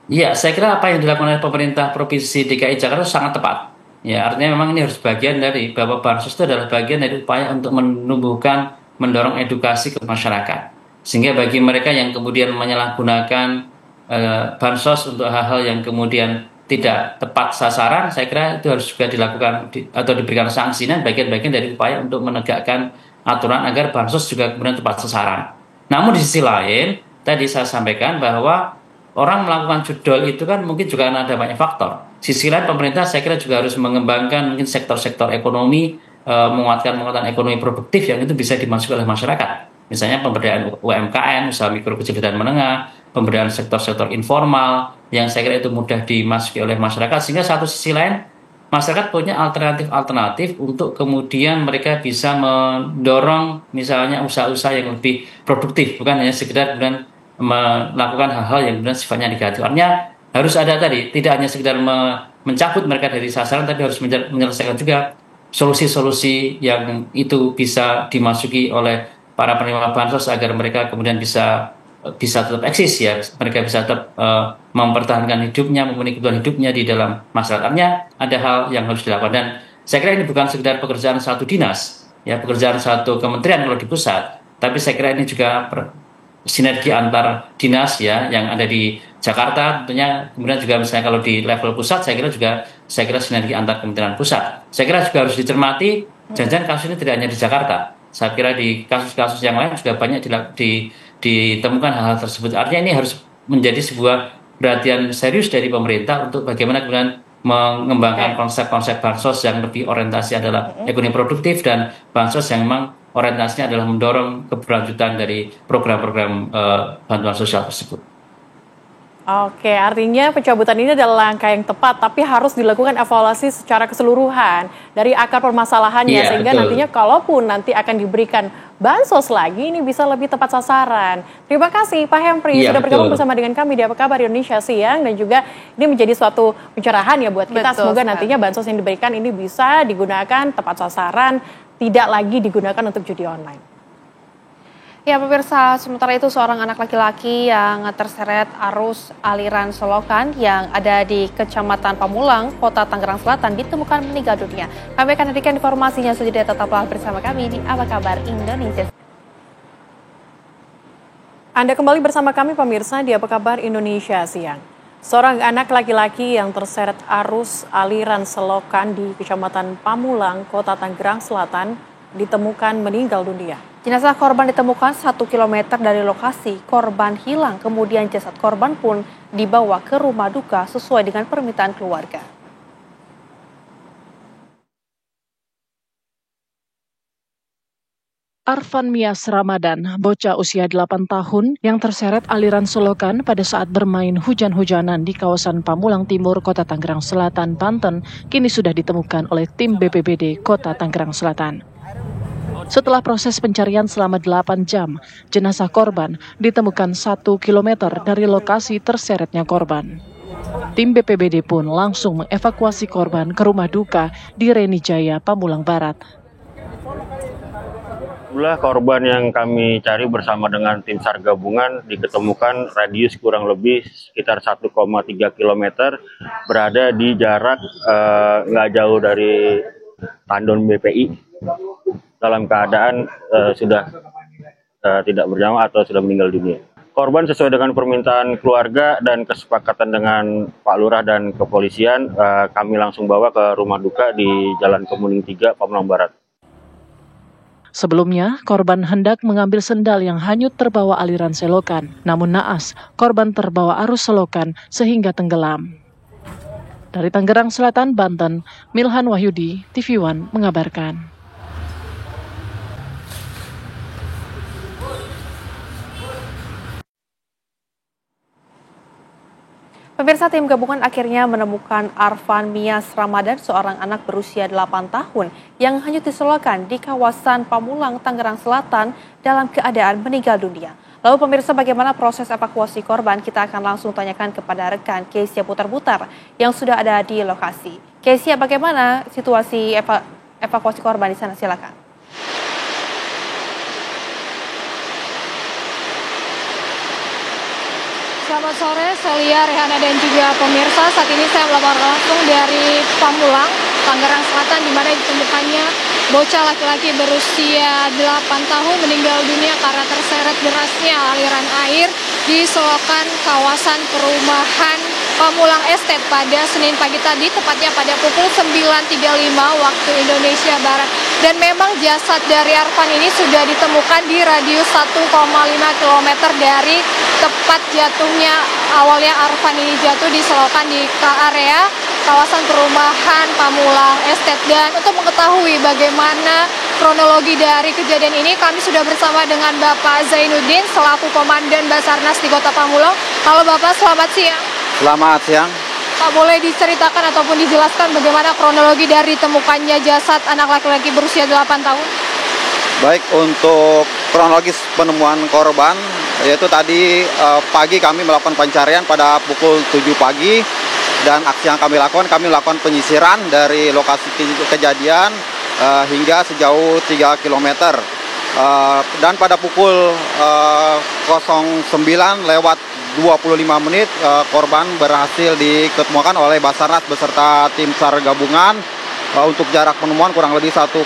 Ya, saya kira apa yang dilakukan oleh pemerintah Provinsi DKI Jakarta sangat tepat. Ya, artinya memang ini harus bagian dari bahwa bansos itu adalah bagian dari upaya untuk menumbuhkan, mendorong edukasi ke masyarakat. Sehingga bagi mereka yang kemudian menyalahgunakan bansos untuk hal-hal yang kemudian tidak tepat sasaran, saya kira itu harus juga dilakukan atau diberikan sanksi, dan bagian-bagian dari upaya untuk menegakkan aturan agar bansos juga kemudian tepat sasaran. Namun di sisi lain, tadi saya sampaikan bahwa orang melakukan judol itu kan mungkin juga ada banyak faktor. Sisi lain pemerintah saya kira juga harus mengembangkan mungkin sektor-sektor ekonomi, menguatkan ekonomi produktif yang itu bisa dimasuki oleh masyarakat. Misalnya pemberdayaan UMKM, usaha mikro kecil dan menengah, pemberdayaan sektor-sektor informal yang saya kira itu mudah dimasuki oleh masyarakat, sehingga satu sisi lain masyarakat punya alternatif untuk kemudian mereka bisa mendorong misalnya usaha-usaha yang lebih produktif, bukan hanya sekedar kemudian melakukan hal-hal yang kemudian sifatnya negatif. Artinya harus ada tadi, tidak hanya sekedar mencabut mereka dari sasaran, tapi harus menyelesaikan juga solusi-solusi yang itu bisa dimasuki oleh para penerima bansos agar mereka kemudian bisa tetap eksis, ya, mereka bisa tetap mempertahankan hidupnya, memenuhi kebutuhan hidupnya di dalam masyarakatnya. Ada hal yang harus dilakukan, dan saya kira ini bukan sekedar pekerjaan satu dinas, ya, pekerjaan satu kementerian kalau di pusat, tapi saya kira ini juga sinergi antar dinas, ya, yang ada di Jakarta tentunya, kemudian juga misalnya kalau di level pusat saya kira sinergi antar kementerian pusat. Saya kira juga harus dicermati, jangan-jangan kasus ini tidak hanya di Jakarta. Saya kira di kasus-kasus yang lain juga banyak ditemukan hal-hal tersebut. Artinya ini harus menjadi sebuah perhatian serius dari pemerintah untuk bagaimana kemudian mengembangkan konsep-konsep bansos yang lebih orientasi adalah ekonomi produktif, dan bansos yang memang orientasinya adalah mendorong keberlanjutan dari program-program bantuan sosial tersebut.
Oke, artinya pencabutan ini adalah langkah yang tepat, tapi harus dilakukan evaluasi secara keseluruhan dari akar permasalahannya, sehingga betul. Nantinya kalaupun nanti akan diberikan bansos lagi, ini bisa lebih tepat sasaran. Terima kasih Pak Hempri sudah bergabung bersama dengan kami di Apa Kabar Indonesia Siang, dan juga ini menjadi suatu pencerahan ya buat kita. Semoga nantinya bansos yang diberikan ini bisa digunakan tepat sasaran, tidak lagi digunakan untuk judi online.
Ya pemirsa, sementara itu seorang anak laki-laki yang terseret arus aliran selokan yang ada di Kecamatan Pamulang, Kota Tangerang Selatan ditemukan meninggal dunia. Kami akan hadirkan informasinya selanjutnya, tetaplah bersama kami di Apa Kabar Indonesia.
Anda kembali bersama kami pemirsa di Apa Kabar Indonesia Siang. Seorang anak laki-laki yang terseret arus aliran selokan di Kecamatan Pamulang, Kota Tangerang Selatan ditemukan meninggal dunia.
Jenazah korban ditemukan 1 km dari lokasi korban hilang, kemudian jasad korban pun dibawa ke rumah duka sesuai dengan permintaan keluarga.
Arfan Mias Ramadan, bocah usia 8 tahun yang terseret aliran selokan pada saat bermain hujan-hujanan di kawasan Pamulang Timur, Kota Tangerang Selatan, Banten, kini sudah ditemukan oleh tim BPBD Kota Tangerang Selatan. Setelah proses pencarian selama 8 jam, jenazah korban ditemukan 1 km dari lokasi terseretnya korban. Tim BPBD pun langsung mengevakuasi korban ke rumah duka di Renijaya, Pamulang Barat.
Korban yang kami cari bersama dengan tim SAR gabungan diketemukan radius kurang lebih sekitar 1,3 km, berada di jarak nggak jauh dari tandon BPI. Dalam keadaan sudah tidak bernyawa atau sudah meninggal dunia. Korban sesuai dengan permintaan keluarga dan kesepakatan dengan Pak Lurah dan kepolisian, kami langsung bawa ke rumah duka di Jalan Kemuning 3, Pamulang Barat.
Sebelumnya, korban hendak mengambil sendal yang hanyut terbawa aliran selokan. Namun naas, korban terbawa arus selokan sehingga tenggelam. Dari Tangerang Selatan, Banten, Milhan Wahyudi, TV One mengabarkan.
Pemirsa, tim gabungan akhirnya menemukan Arfan Mias Ramadan, seorang anak berusia 8 tahun yang hanyut di selokan di kawasan Pamulang, Tangerang Selatan dalam keadaan meninggal dunia. Lalu pemirsa, bagaimana proses evakuasi korban? Kita akan langsung tanyakan kepada rekan Kesia Putar-Putar yang sudah ada di lokasi. Kesia, bagaimana situasi evakuasi korban di sana? Silakan.
Selamat sore, Celia, Rehana, dan juga pemirsa. Saat ini saya melaporkan langsung dari Pamulang, Tangerang Selatan, di mana ditemukannya bocah laki-laki berusia 8 tahun meninggal dunia karena terseret derasnya aliran air di selokan kawasan perumahan Pamulang Estate pada Senin pagi tadi, tepatnya pada pukul 9.35 waktu Indonesia Barat. Dan memang jasad dari Arfan ini sudah ditemukan di radius 1,5 km dari tempat jatuhnya. Awalnya Arfan ini jatuh di selokan di area kawasan perumahan Pamulang Estate. Dan untuk mengetahui bagaimana kronologi dari kejadian ini, kami sudah bersama dengan Bapak Zainuddin selaku Komandan Basarnas di Kota Pamulang. Halo Bapak, selamat siang.
Selamat siang.
Pak, boleh diceritakan ataupun dijelaskan bagaimana kronologi dari temukannya jasad anak laki-laki berusia 8 tahun?
Baik, untuk kronologis penemuan korban, yaitu tadi pagi kami melakukan pencarian pada pukul 7 pagi, dan aksi yang kami lakukan penyisiran dari lokasi kejadian hingga sejauh 3 km. Dan pada pukul 09:25 korban berhasil diketemukan oleh Basarnas beserta tim SAR gabungan untuk jarak penemuan kurang lebih 1,8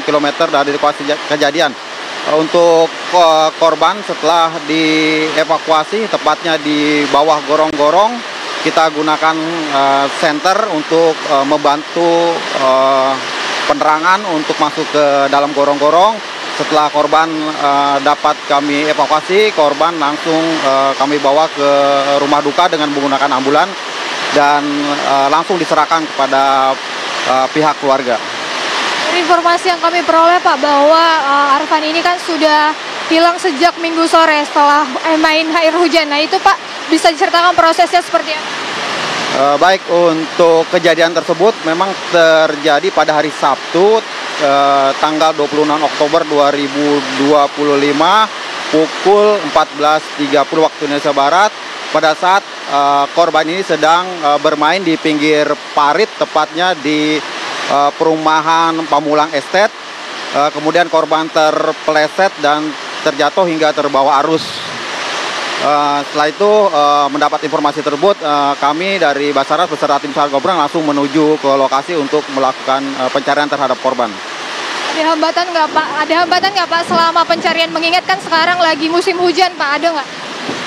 km dari lokasi kejadian. Untuk korban setelah dievakuasi, tepatnya di bawah gorong-gorong, kita gunakan senter untuk membantu penerangan untuk masuk ke dalam gorong-gorong. Setelah korban dapat kami evakuasi, korban langsung kami bawa ke rumah duka dengan menggunakan ambulan dan langsung diserahkan kepada pihak keluarga.
Dari informasi yang kami peroleh Pak, bahwa Arfan ini kan sudah hilang sejak Minggu sore setelah main air hujan. Nah itu Pak, bisa diceritakan prosesnya seperti apa?
Baik, untuk kejadian tersebut memang terjadi pada hari Sabtu, tanggal 26 Oktober 2025 pukul 14.30 waktu Indonesia Barat, pada saat korban ini sedang bermain di pinggir parit, tepatnya di perumahan Pamulang Estate. Kemudian korban terpeleset dan terjatuh hingga terbawa arus. Setelah itu mendapat informasi tersebut, kami dari Basarnas beserta tim SAR gabungan langsung menuju ke lokasi untuk melakukan pencarian terhadap korban.
Ada hambatan nggak Pak? Selama pencarian, mengingat kan sekarang lagi musim hujan Pak, ada nggak?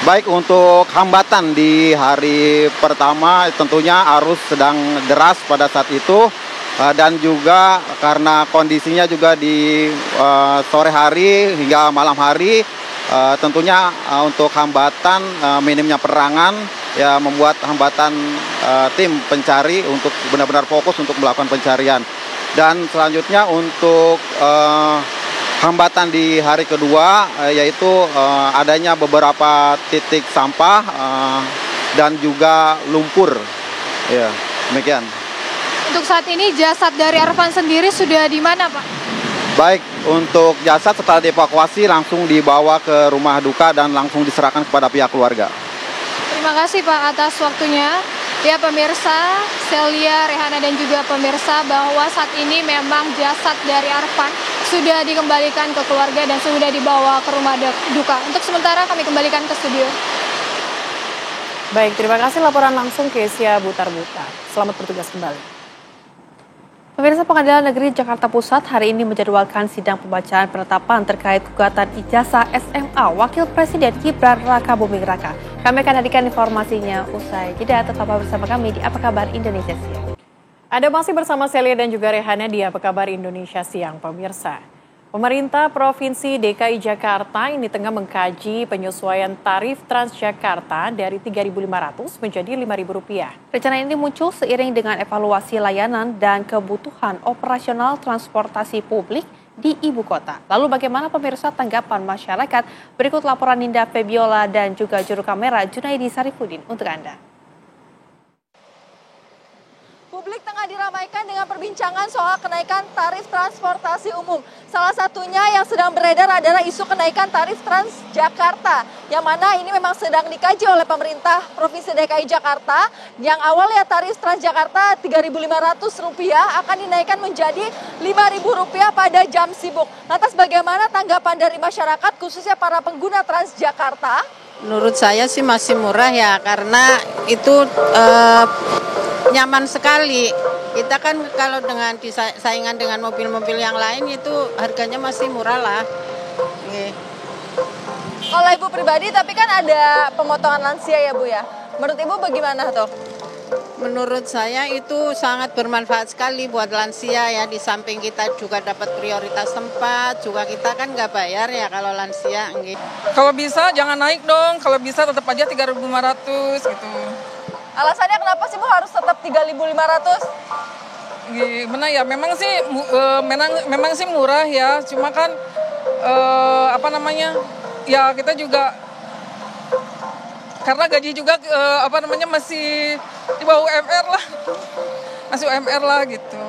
Baik, untuk hambatan di hari pertama tentunya arus sedang deras pada saat itu, dan juga karena kondisinya juga di sore hari hingga malam hari. Tentunya untuk hambatan minimnya penerangan ya membuat hambatan tim pencari untuk benar-benar fokus untuk melakukan pencarian. Dan selanjutnya untuk hambatan di hari kedua yaitu adanya beberapa titik sampah dan juga lumpur. Ya, demikian.
Untuk saat ini jasad dari Arfan sendiri sudah di mana Pak?
Baik, untuk jasad setelah dievakuasi langsung dibawa ke rumah duka dan langsung diserahkan kepada pihak keluarga.
Terima kasih Pak atas waktunya. Ya pemirsa, Celia, Rehana, dan juga pemirsa, bahwa saat ini memang jasad dari Arfan sudah dikembalikan ke keluarga dan sudah dibawa ke rumah duka. Untuk sementara kami kembalikan ke studio.
Baik, terima kasih laporan langsung Kesia Putar-Putar. Selamat bertugas kembali. Pemirsa, Pengadilan Negeri Jakarta Pusat hari ini menjadwalkan sidang pembacaan penetapan terkait gugatan ijazah SMA Wakil Presiden Gibran Rakabuming Raka. Kami akan hadirkan informasinya usai jeda. Tetaplah bersama kami di Apa Kabar Indonesia Siang. Ada masih bersama Celia dan juga Rehana di Apa Kabar Indonesia Siang, pemirsa. Pemerintah Provinsi DKI Jakarta ini tengah mengkaji penyesuaian tarif Transjakarta dari Rp3.500 menjadi Rp5.000. Rencana ini muncul seiring dengan evaluasi layanan dan kebutuhan operasional transportasi publik di ibu kota. Lalu bagaimana pemirsa tanggapan masyarakat? Berikut laporan Ninda Febiola dan juga juru kamera Junaidi Sarifudin untuk Anda.
Publik tengah diramaikan dengan perbincangan soal kenaikan tarif transportasi umum. Salah satunya yang sedang beredar adalah isu kenaikan tarif Transjakarta, yang mana ini memang sedang dikaji oleh pemerintah Provinsi DKI Jakarta. Yang awalnya tarif Transjakarta Rp3.500 akan dinaikkan menjadi Rp5.000 pada jam sibuk. Lantas bagaimana tanggapan dari masyarakat khususnya para pengguna Transjakarta?
Menurut saya sih masih murah ya, karena itu nyaman sekali. Kita kan kalau dengan saingan dengan mobil-mobil yang lain itu harganya masih murah lah.
Kalau Ibu pribadi, tapi kan ada pemotongan lansia ya Bu ya. Menurut Ibu bagaimana tuh?
Menurut saya itu sangat bermanfaat sekali buat lansia ya. Di samping kita juga dapat prioritas tempat, juga kita kan nggak bayar ya kalau lansia.
Kalau bisa jangan naik dong, kalau bisa tetap aja 3.500 gitu.
Alasannya kenapa sih Bu harus tetap 3.500?
Gimana ya, memang sih murah ya, cuma kan ya kita juga karena gaji juga masih di bawah UMR lah, masih UMR lah gitu.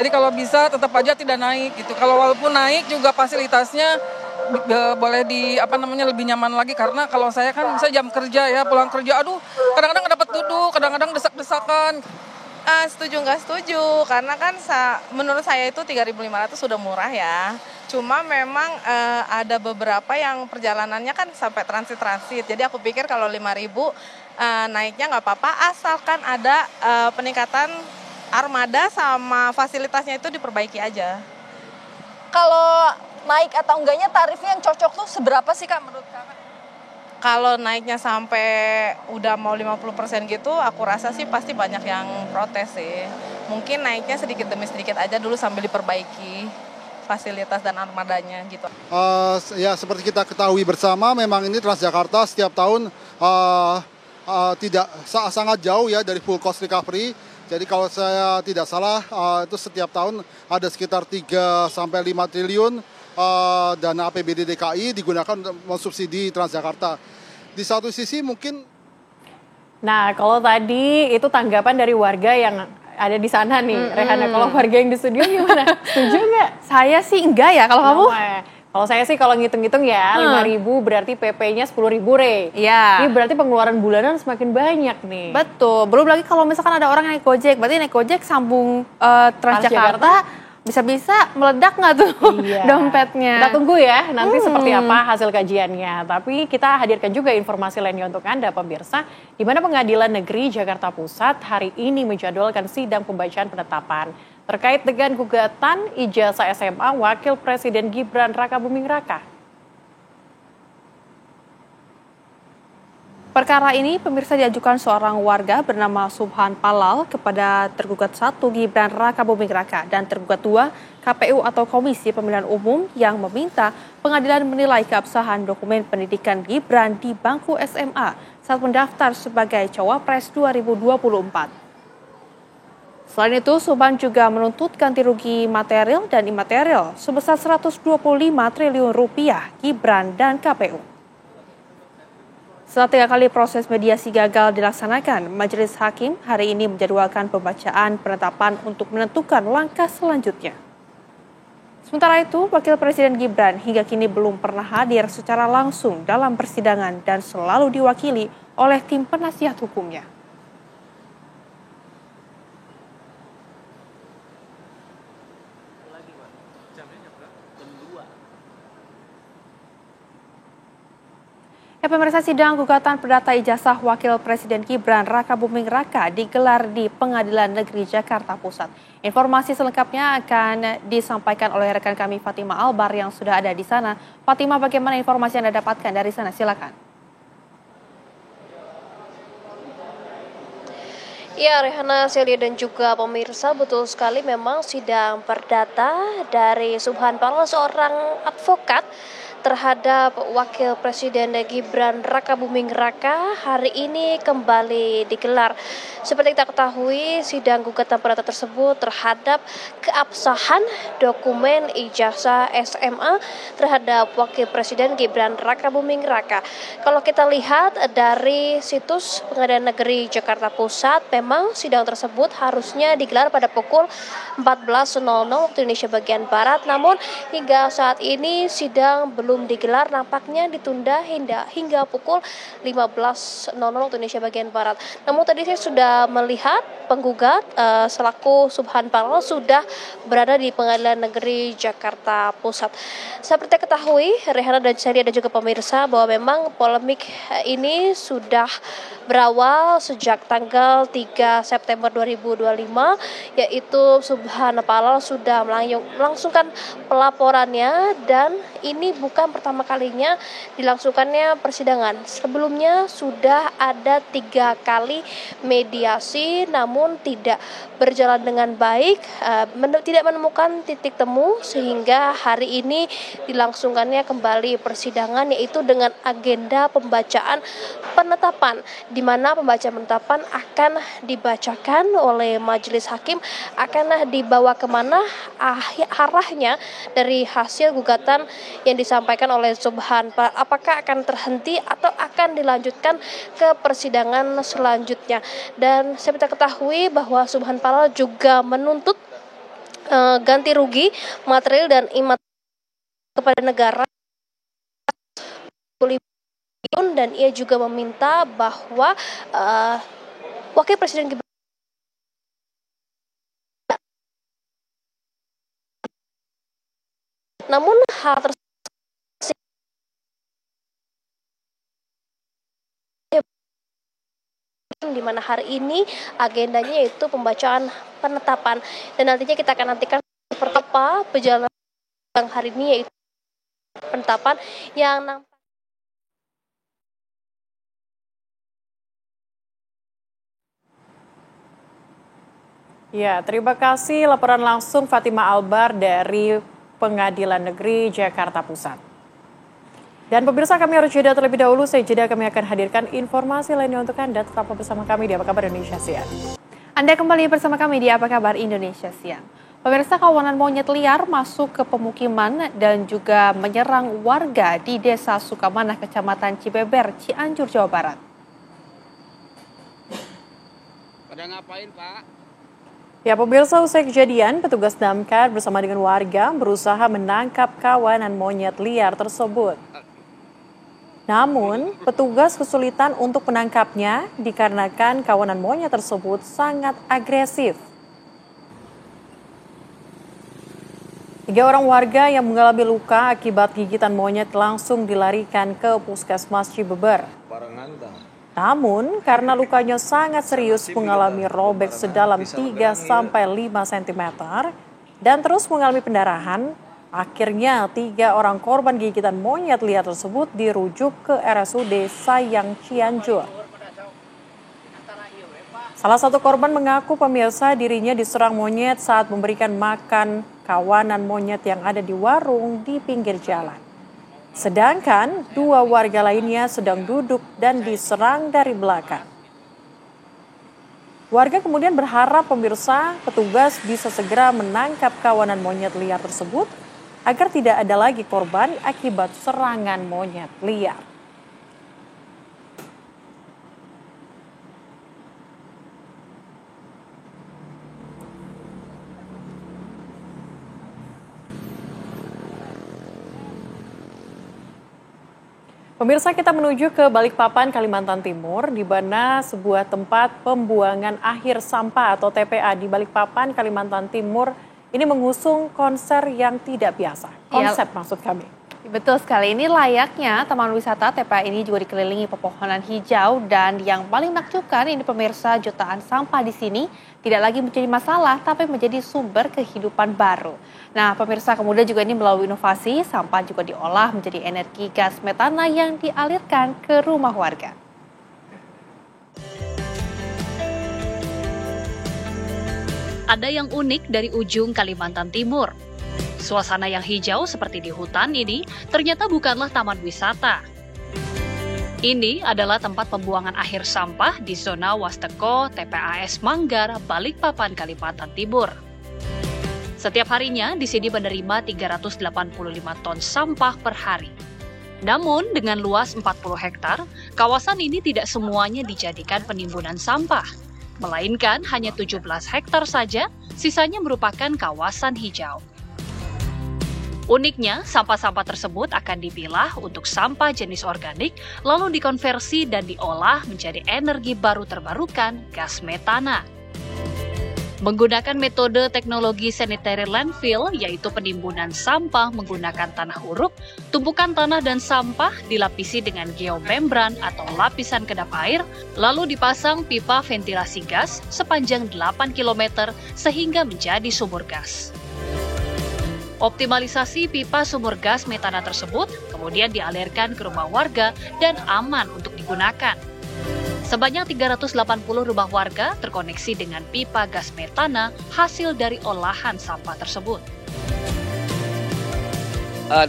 Jadi kalau bisa tetap aja tidak naik gitu. Kalau walaupun naik juga fasilitasnya boleh lebih nyaman lagi, karena kalau saya kan bisa jam kerja ya, pulang kerja aduh kadang-kadang nggak dapat duduk, kadang-kadang desak-desakan.
Setuju nggak setuju, karena kan menurut saya itu 3.500 sudah murah ya. Cuma memang ada beberapa yang perjalanannya kan sampai transit. Jadi aku pikir kalau 5.000 naiknya nggak apa-apa, asalkan ada peningkatan armada sama fasilitasnya itu diperbaiki aja.
Kalau naik atau enggaknya tarifnya yang cocok tuh seberapa sih Kak menurut Kakak?
Kalau naiknya sampai udah mau 50% gitu, aku rasa sih pasti banyak yang protes sih. Mungkin naiknya sedikit demi sedikit aja dulu sambil diperbaiki fasilitas dan armadanya gitu.
Ya seperti kita ketahui bersama, memang ini Transjakarta setiap tahun tidak sangat jauh ya dari full cost recovery. Jadi kalau saya tidak salah itu setiap tahun ada sekitar 3 sampai 5 triliun dana APBD DKI digunakan untuk mensubsidi Transjakarta. Di satu sisi mungkin.
Nah, kalau tadi itu tanggapan dari warga yang ada di sana nih, Rehana. Kalau warga yang di studio gimana? Setuju nggak?
Saya sih enggak ya, kalau kamu?
Kalau saya sih kalau ngitung-ngitung ya 5.000 berarti PP-nya 10.000 Re.
Iya.
Ini berarti pengeluaran bulanan semakin banyak nih.
Betul. Belum lagi kalau misalkan ada orang naik Gojek, berarti naik Gojek sambung Transjakarta. Bisa-bisa meledak nggak tuh dompetnya?
Kita tunggu ya nanti seperti apa hasil kajiannya. Tapi kita hadirkan juga informasi lainnya untuk Anda pemirsa, di mana Pengadilan Negeri Jakarta Pusat hari ini menjadwalkan sidang pembacaan penetapan terkait dengan gugatan ijazah SMA Wakil Presiden Gibran Rakabuming Raka.
Perkara ini pemirsa diajukan seorang warga bernama Subhan Palal kepada tergugat 1 Gibran Rakabuming Raka dan tergugat 2 KPU atau Komisi Pemilihan Umum yang meminta pengadilan menilai keabsahan dokumen pendidikan Gibran di bangku SMA saat mendaftar sebagai Cawapres 2024. Selain itu, Subhan juga menuntut ganti rugi material dan imaterial sebesar Rp125 triliun Gibran dan KPU. Setelah 3 kali proses mediasi gagal dilaksanakan, Majelis Hakim hari ini menjadwalkan pembacaan penetapan untuk menentukan langkah selanjutnya. Sementara itu, Wakil Presiden Gibran hingga kini belum pernah hadir secara langsung dalam persidangan dan selalu diwakili oleh tim penasihat hukumnya. Pemirsa, sidang gugatan perdata ijazah Wakil Presiden Gibran Rakabuming Raka digelar di Pengadilan Negeri Jakarta Pusat. Informasi selengkapnya akan disampaikan oleh rekan kami Fatima Albar yang sudah ada di sana. Fatima, bagaimana informasi yang Anda dapatkan dari sana? Silakan.
Ya, Rehana, Celia dan juga pemirsa, betul sekali memang sidang perdata dari Subhan Palal, seorang advokat terhadap Wakil Presiden Gibran Rakabuming Raka hari ini kembali digelar. Seperti kita ketahui, sidang gugatan perdata tersebut terhadap keabsahan dokumen ijazah SMA terhadap Wakil Presiden Gibran Rakabuming Raka. Kalau kita lihat dari situs Pengadilan Negeri Jakarta Pusat, memang sidang tersebut harusnya digelar pada pukul 14.00 waktu Indonesia bagian Barat, namun hingga saat ini sidang belum digelar, nampaknya ditunda hingga pukul 15.00 waktu Indonesia bagian Barat. Namun tadi saya sudah melihat penggugat selaku Subhan Palal sudah berada di Pengadilan Negeri Jakarta Pusat. Seperti ketahui, Rehana dan Celia dan juga pemirsa, bahwa memang polemik ini sudah berawal sejak tanggal 3 September 2025, yaitu Subhan Palal sudah melangsungkan pelaporannya, dan ini bukan pertama kalinya dilangsungkannya persidangan. Sebelumnya sudah ada 3 kali mediasi, namun tidak berjalan dengan baik, tidak menemukan titik temu, sehingga hari ini dilangsungkannya kembali persidangan, yaitu dengan agenda pembacaan penetapan, di mana pembacaan penetapan akan dibacakan oleh majelis hakim, akan dibawa kemana arahnya dari hasil gugatan yang disampaikan oleh Subhan, apakah akan terhenti atau akan dilanjutkan ke persidangan selanjutnya. Dan saya bisa ketahui bahwa Subhan Palal juga menuntut ganti rugi material dan imaterial kepada negara, dan ia juga meminta bahwa Wakil Presiden Gibran namun hal tersebut di mana hari ini agendanya yaitu pembacaan penetapan, dan nantinya kita akan nantikan seperti apa perjalanan hari ini, yaitu penetapan yang nampak.
Ya, terima kasih laporan langsung Fatima Albar dari Pengadilan Negeri Jakarta Pusat. Dan pemirsa, kami harus jeda terlebih dahulu. Saya jeda, kami akan hadirkan informasi lainnya untuk Anda. Tetap bersama kami di Apa Kabar Indonesia Siang.
Anda kembali bersama kami di Apa Kabar Indonesia Siang. Pemirsa, kawanan monyet liar masuk ke pemukiman dan juga menyerang warga di Desa Sukamanah, Kecamatan Cibeber, Cianjur, Jawa Barat.
Pada ngapain, Pak?
Ya, pemirsa, usai kejadian, petugas damkar bersama dengan warga berusaha menangkap kawanan monyet liar tersebut. Namun, petugas kesulitan untuk menangkapnya dikarenakan kawanan monyet tersebut sangat agresif. 3 orang warga yang mengalami luka akibat gigitan monyet langsung dilarikan ke Puskesmas Cibeber. Namun, karena lukanya sangat serius mengalami robek sedalam 3-5 cm dan terus mengalami pendarahan, akhirnya 3 orang korban gigitan monyet liar tersebut dirujuk ke RSUD Sayang Cianjur. Salah satu korban mengaku, pemirsa, dirinya diserang monyet saat memberikan makan kawanan monyet yang ada di warung di pinggir jalan. Sedangkan 2 warga lainnya sedang duduk dan diserang dari belakang. Warga kemudian berharap, pemirsa, petugas bisa segera menangkap kawanan monyet liar tersebut agar tidak ada lagi korban akibat serangan monyet liar. Pemirsa, kita menuju ke Balikpapan, Kalimantan Timur, di mana sebuah tempat pembuangan akhir sampah atau TPA di Balikpapan, Kalimantan Timur ini mengusung konser yang tidak biasa. Konsep maksud kami.
Betul sekali, ini layaknya taman wisata. TPA ini juga dikelilingi pepohonan hijau, dan yang paling menakjubkan ini, pemirsa, jutaan sampah di sini tidak lagi menjadi masalah, tapi menjadi sumber kehidupan baru. Nah, pemirsa, kemudian juga ini melalui inovasi, sampah juga diolah menjadi energi gas metana yang dialirkan ke rumah warga.
Ada yang unik dari ujung Kalimantan Timur. Suasana yang hijau seperti di hutan ini ternyata bukanlah taman wisata. Ini adalah tempat pembuangan akhir sampah di zona Wasteko, TPAS Manggar, Balikpapan, Kalimantan Timur. Setiap harinya di sini menerima 385 ton sampah per hari. Namun dengan luas 40 hektar, kawasan ini tidak semuanya dijadikan penimbunan sampah, melainkan hanya 17 hektar saja, sisanya merupakan kawasan hijau. Uniknya, sampah-sampah tersebut akan dipilah untuk sampah jenis organik, lalu dikonversi dan diolah menjadi energi baru terbarukan, gas metana. Menggunakan metode teknologi sanitary landfill, yaitu penimbunan sampah menggunakan tanah urup, tumpukan tanah dan sampah dilapisi dengan geomembran atau lapisan kedap air, lalu dipasang pipa ventilasi gas sepanjang 8 km sehingga menjadi sumur gas. Optimalisasi pipa sumur gas metana tersebut kemudian dialirkan ke rumah warga dan aman untuk digunakan. Sebanyak 380 rumah warga terkoneksi dengan pipa gas metana hasil dari olahan sampah tersebut.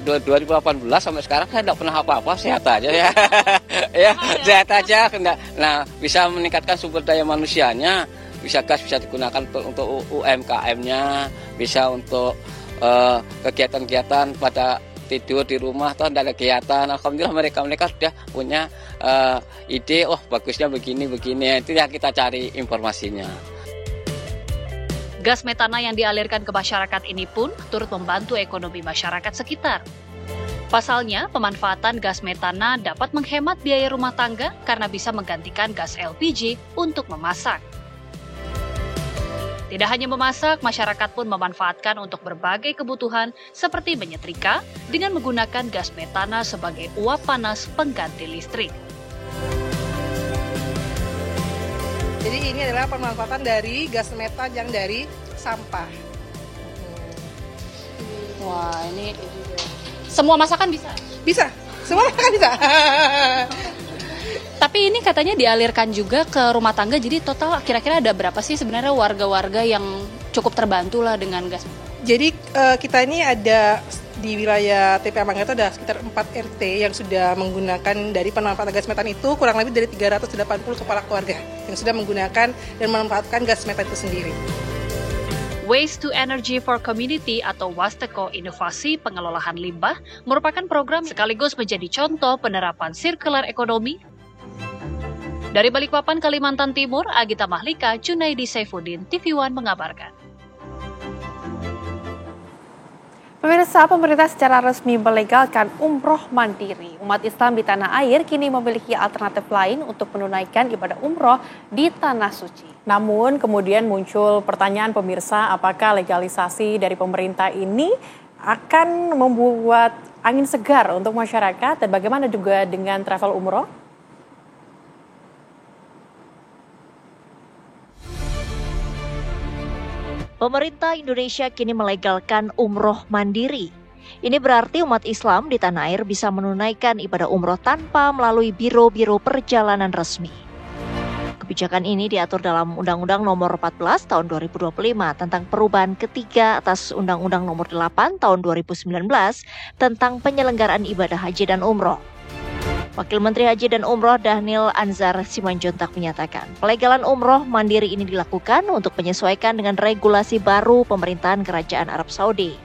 2018 sampai sekarang saya tidak pernah apa-apa, sehat aja ya. Ya, sehat aja. Nah, bisa meningkatkan sumber daya manusianya, bisa gas bisa digunakan untuk UMKM-nya, bisa untuk kegiatan-kegiatan pada tidur di rumah atau tidak ada kegiatan. Alhamdulillah mereka sudah punya ide, oh bagusnya begini itu yang kita cari informasinya.
Gas metana yang dialirkan ke masyarakat ini pun turut membantu ekonomi masyarakat sekitar. Pasalnya, pemanfaatan gas metana dapat menghemat biaya rumah tangga karena bisa menggantikan gas LPG untuk memasak. Tidak hanya memasak, masyarakat pun memanfaatkan untuk berbagai kebutuhan seperti menyetrika dengan menggunakan gas metana sebagai uap panas pengganti listrik.
Jadi ini adalah pemanfaatan dari gas metana yang dari sampah.
Wah, ini semua masakan bisa?
Bisa, semua masakan bisa.
Tapi ini katanya dialirkan juga ke rumah tangga, jadi total kira-kira ada berapa sih sebenarnya warga-warga yang cukup terbantu lah dengan gas?
Jadi kita ini ada di wilayah TPA Manggar itu ada sekitar 4 RT yang sudah menggunakan dari pemanfaatan gas metana itu, kurang lebih dari 380 kepala keluarga yang sudah menggunakan dan memanfaatkan gas metana itu sendiri.
Waste to Energy for Community atau Wasteko Inovasi Pengelolaan Limbah merupakan program sekaligus menjadi contoh penerapan circular economy. Dari Balikpapan, Kalimantan Timur, Agita Mahlika, Junaidi Saifuddin, TV One mengabarkan.
Pemirsa, pemerintah secara resmi melegalkan umroh mandiri. Umat Islam di tanah air kini memiliki alternatif lain untuk menunaikan ibadah umroh di Tanah Suci. Namun kemudian muncul pertanyaan pemirsa, apakah legalisasi dari pemerintah ini akan membuat angin segar untuk masyarakat dan bagaimana juga dengan travel umroh?
Pemerintah Indonesia kini melegalkan umroh mandiri. Ini berarti umat Islam di tanah air bisa menunaikan ibadah umroh tanpa melalui biro-biro perjalanan resmi. Kebijakan ini diatur dalam Undang-Undang Nomor 14 Tahun 2025 tentang perubahan ketiga atas Undang-Undang Nomor 8 Tahun 2019 tentang penyelenggaraan ibadah haji dan umroh. Wakil Menteri Haji dan Umroh Dhanil Anzar Simanjuntak menyatakan, pelegalan umroh mandiri ini dilakukan untuk menyesuaikan dengan regulasi baru pemerintahan Kerajaan Arab Saudi.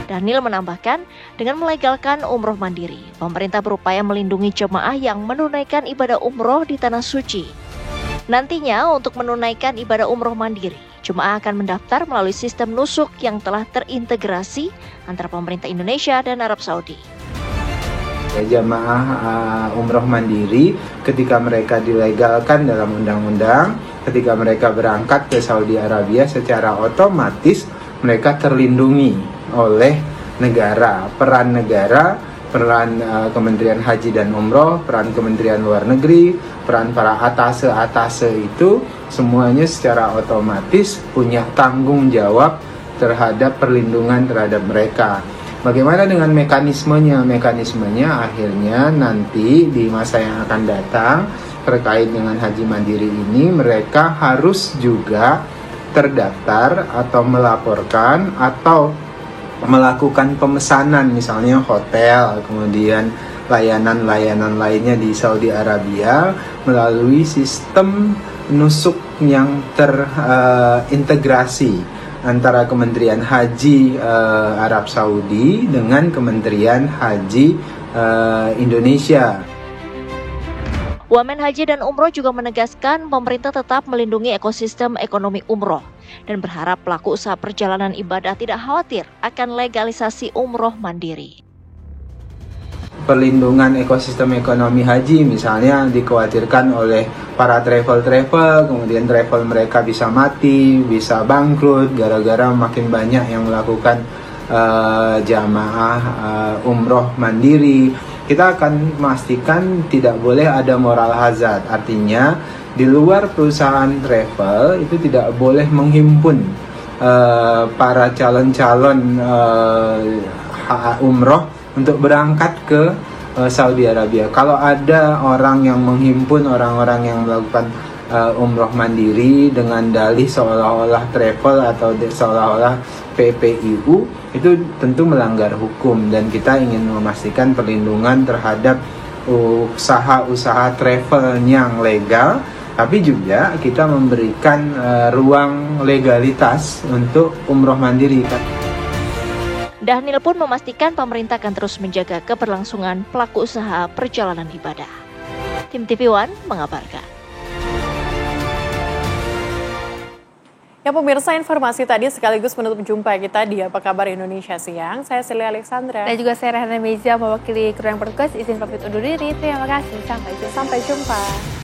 Dhanil menambahkan, dengan melegalkan umroh mandiri, pemerintah berupaya melindungi jemaah yang menunaikan ibadah umroh di Tanah Suci. Nantinya untuk menunaikan ibadah umroh mandiri, jemaah akan mendaftar melalui sistem nusuk yang telah terintegrasi antara pemerintah Indonesia dan Arab Saudi.
Jamaah umroh mandiri ketika mereka dilegalkan dalam undang-undang, ketika mereka berangkat ke Saudi Arabia secara otomatis mereka terlindungi oleh negara, peran Kementerian Haji dan Umroh, peran Kementerian Luar Negeri, peran para atase itu semuanya secara otomatis punya tanggung jawab terhadap perlindungan terhadap mereka. Bagaimana dengan mekanismenya? Mekanismenya akhirnya nanti di masa yang akan datang terkait dengan haji mandiri ini mereka harus juga terdaftar atau melaporkan atau melakukan pemesanan misalnya hotel, kemudian layanan-layanan lainnya di Saudi Arabia melalui sistem nusuk yang terintegrasi antara Kementerian Haji Arab Saudi dengan Kementerian Haji Indonesia.
Wamen Haji dan Umroh juga menegaskan pemerintah tetap melindungi ekosistem ekonomi umroh dan berharap pelaku usaha perjalanan ibadah tidak khawatir akan legalisasi umroh mandiri.
Perlindungan ekosistem ekonomi haji misalnya dikhawatirkan oleh para travel, kemudian travel mereka bisa mati, bisa bangkrut gara-gara makin banyak yang melakukan jamaah umroh mandiri. Kita akan memastikan tidak boleh ada moral hazard, artinya di luar perusahaan travel itu tidak boleh menghimpun para calon-calon umroh untuk berangkat ke Saudi Arabia. Kalau ada orang yang menghimpun orang-orang yang melakukan umroh mandiri dengan dalih seolah-olah travel atau seolah-olah PPIU, itu tentu melanggar hukum, dan kita ingin memastikan perlindungan terhadap usaha-usaha travel yang legal, tapi juga kita memberikan ruang legalitas untuk umroh mandiri.
Dhanil pun memastikan pemerintah akan terus menjaga keberlangsungan pelaku usaha perjalanan ibadah. Tim TV One mengabarkan.
Ya pemirsa, informasi tadi sekaligus menutup jumpa kita di Apa Kabar Indonesia Siang. Saya Celia Alexandra.
Dan juga saya Rehana Meza mewakili kru yang bertugas izin pamit undur diri. Terima kasih. Sampai jumpa.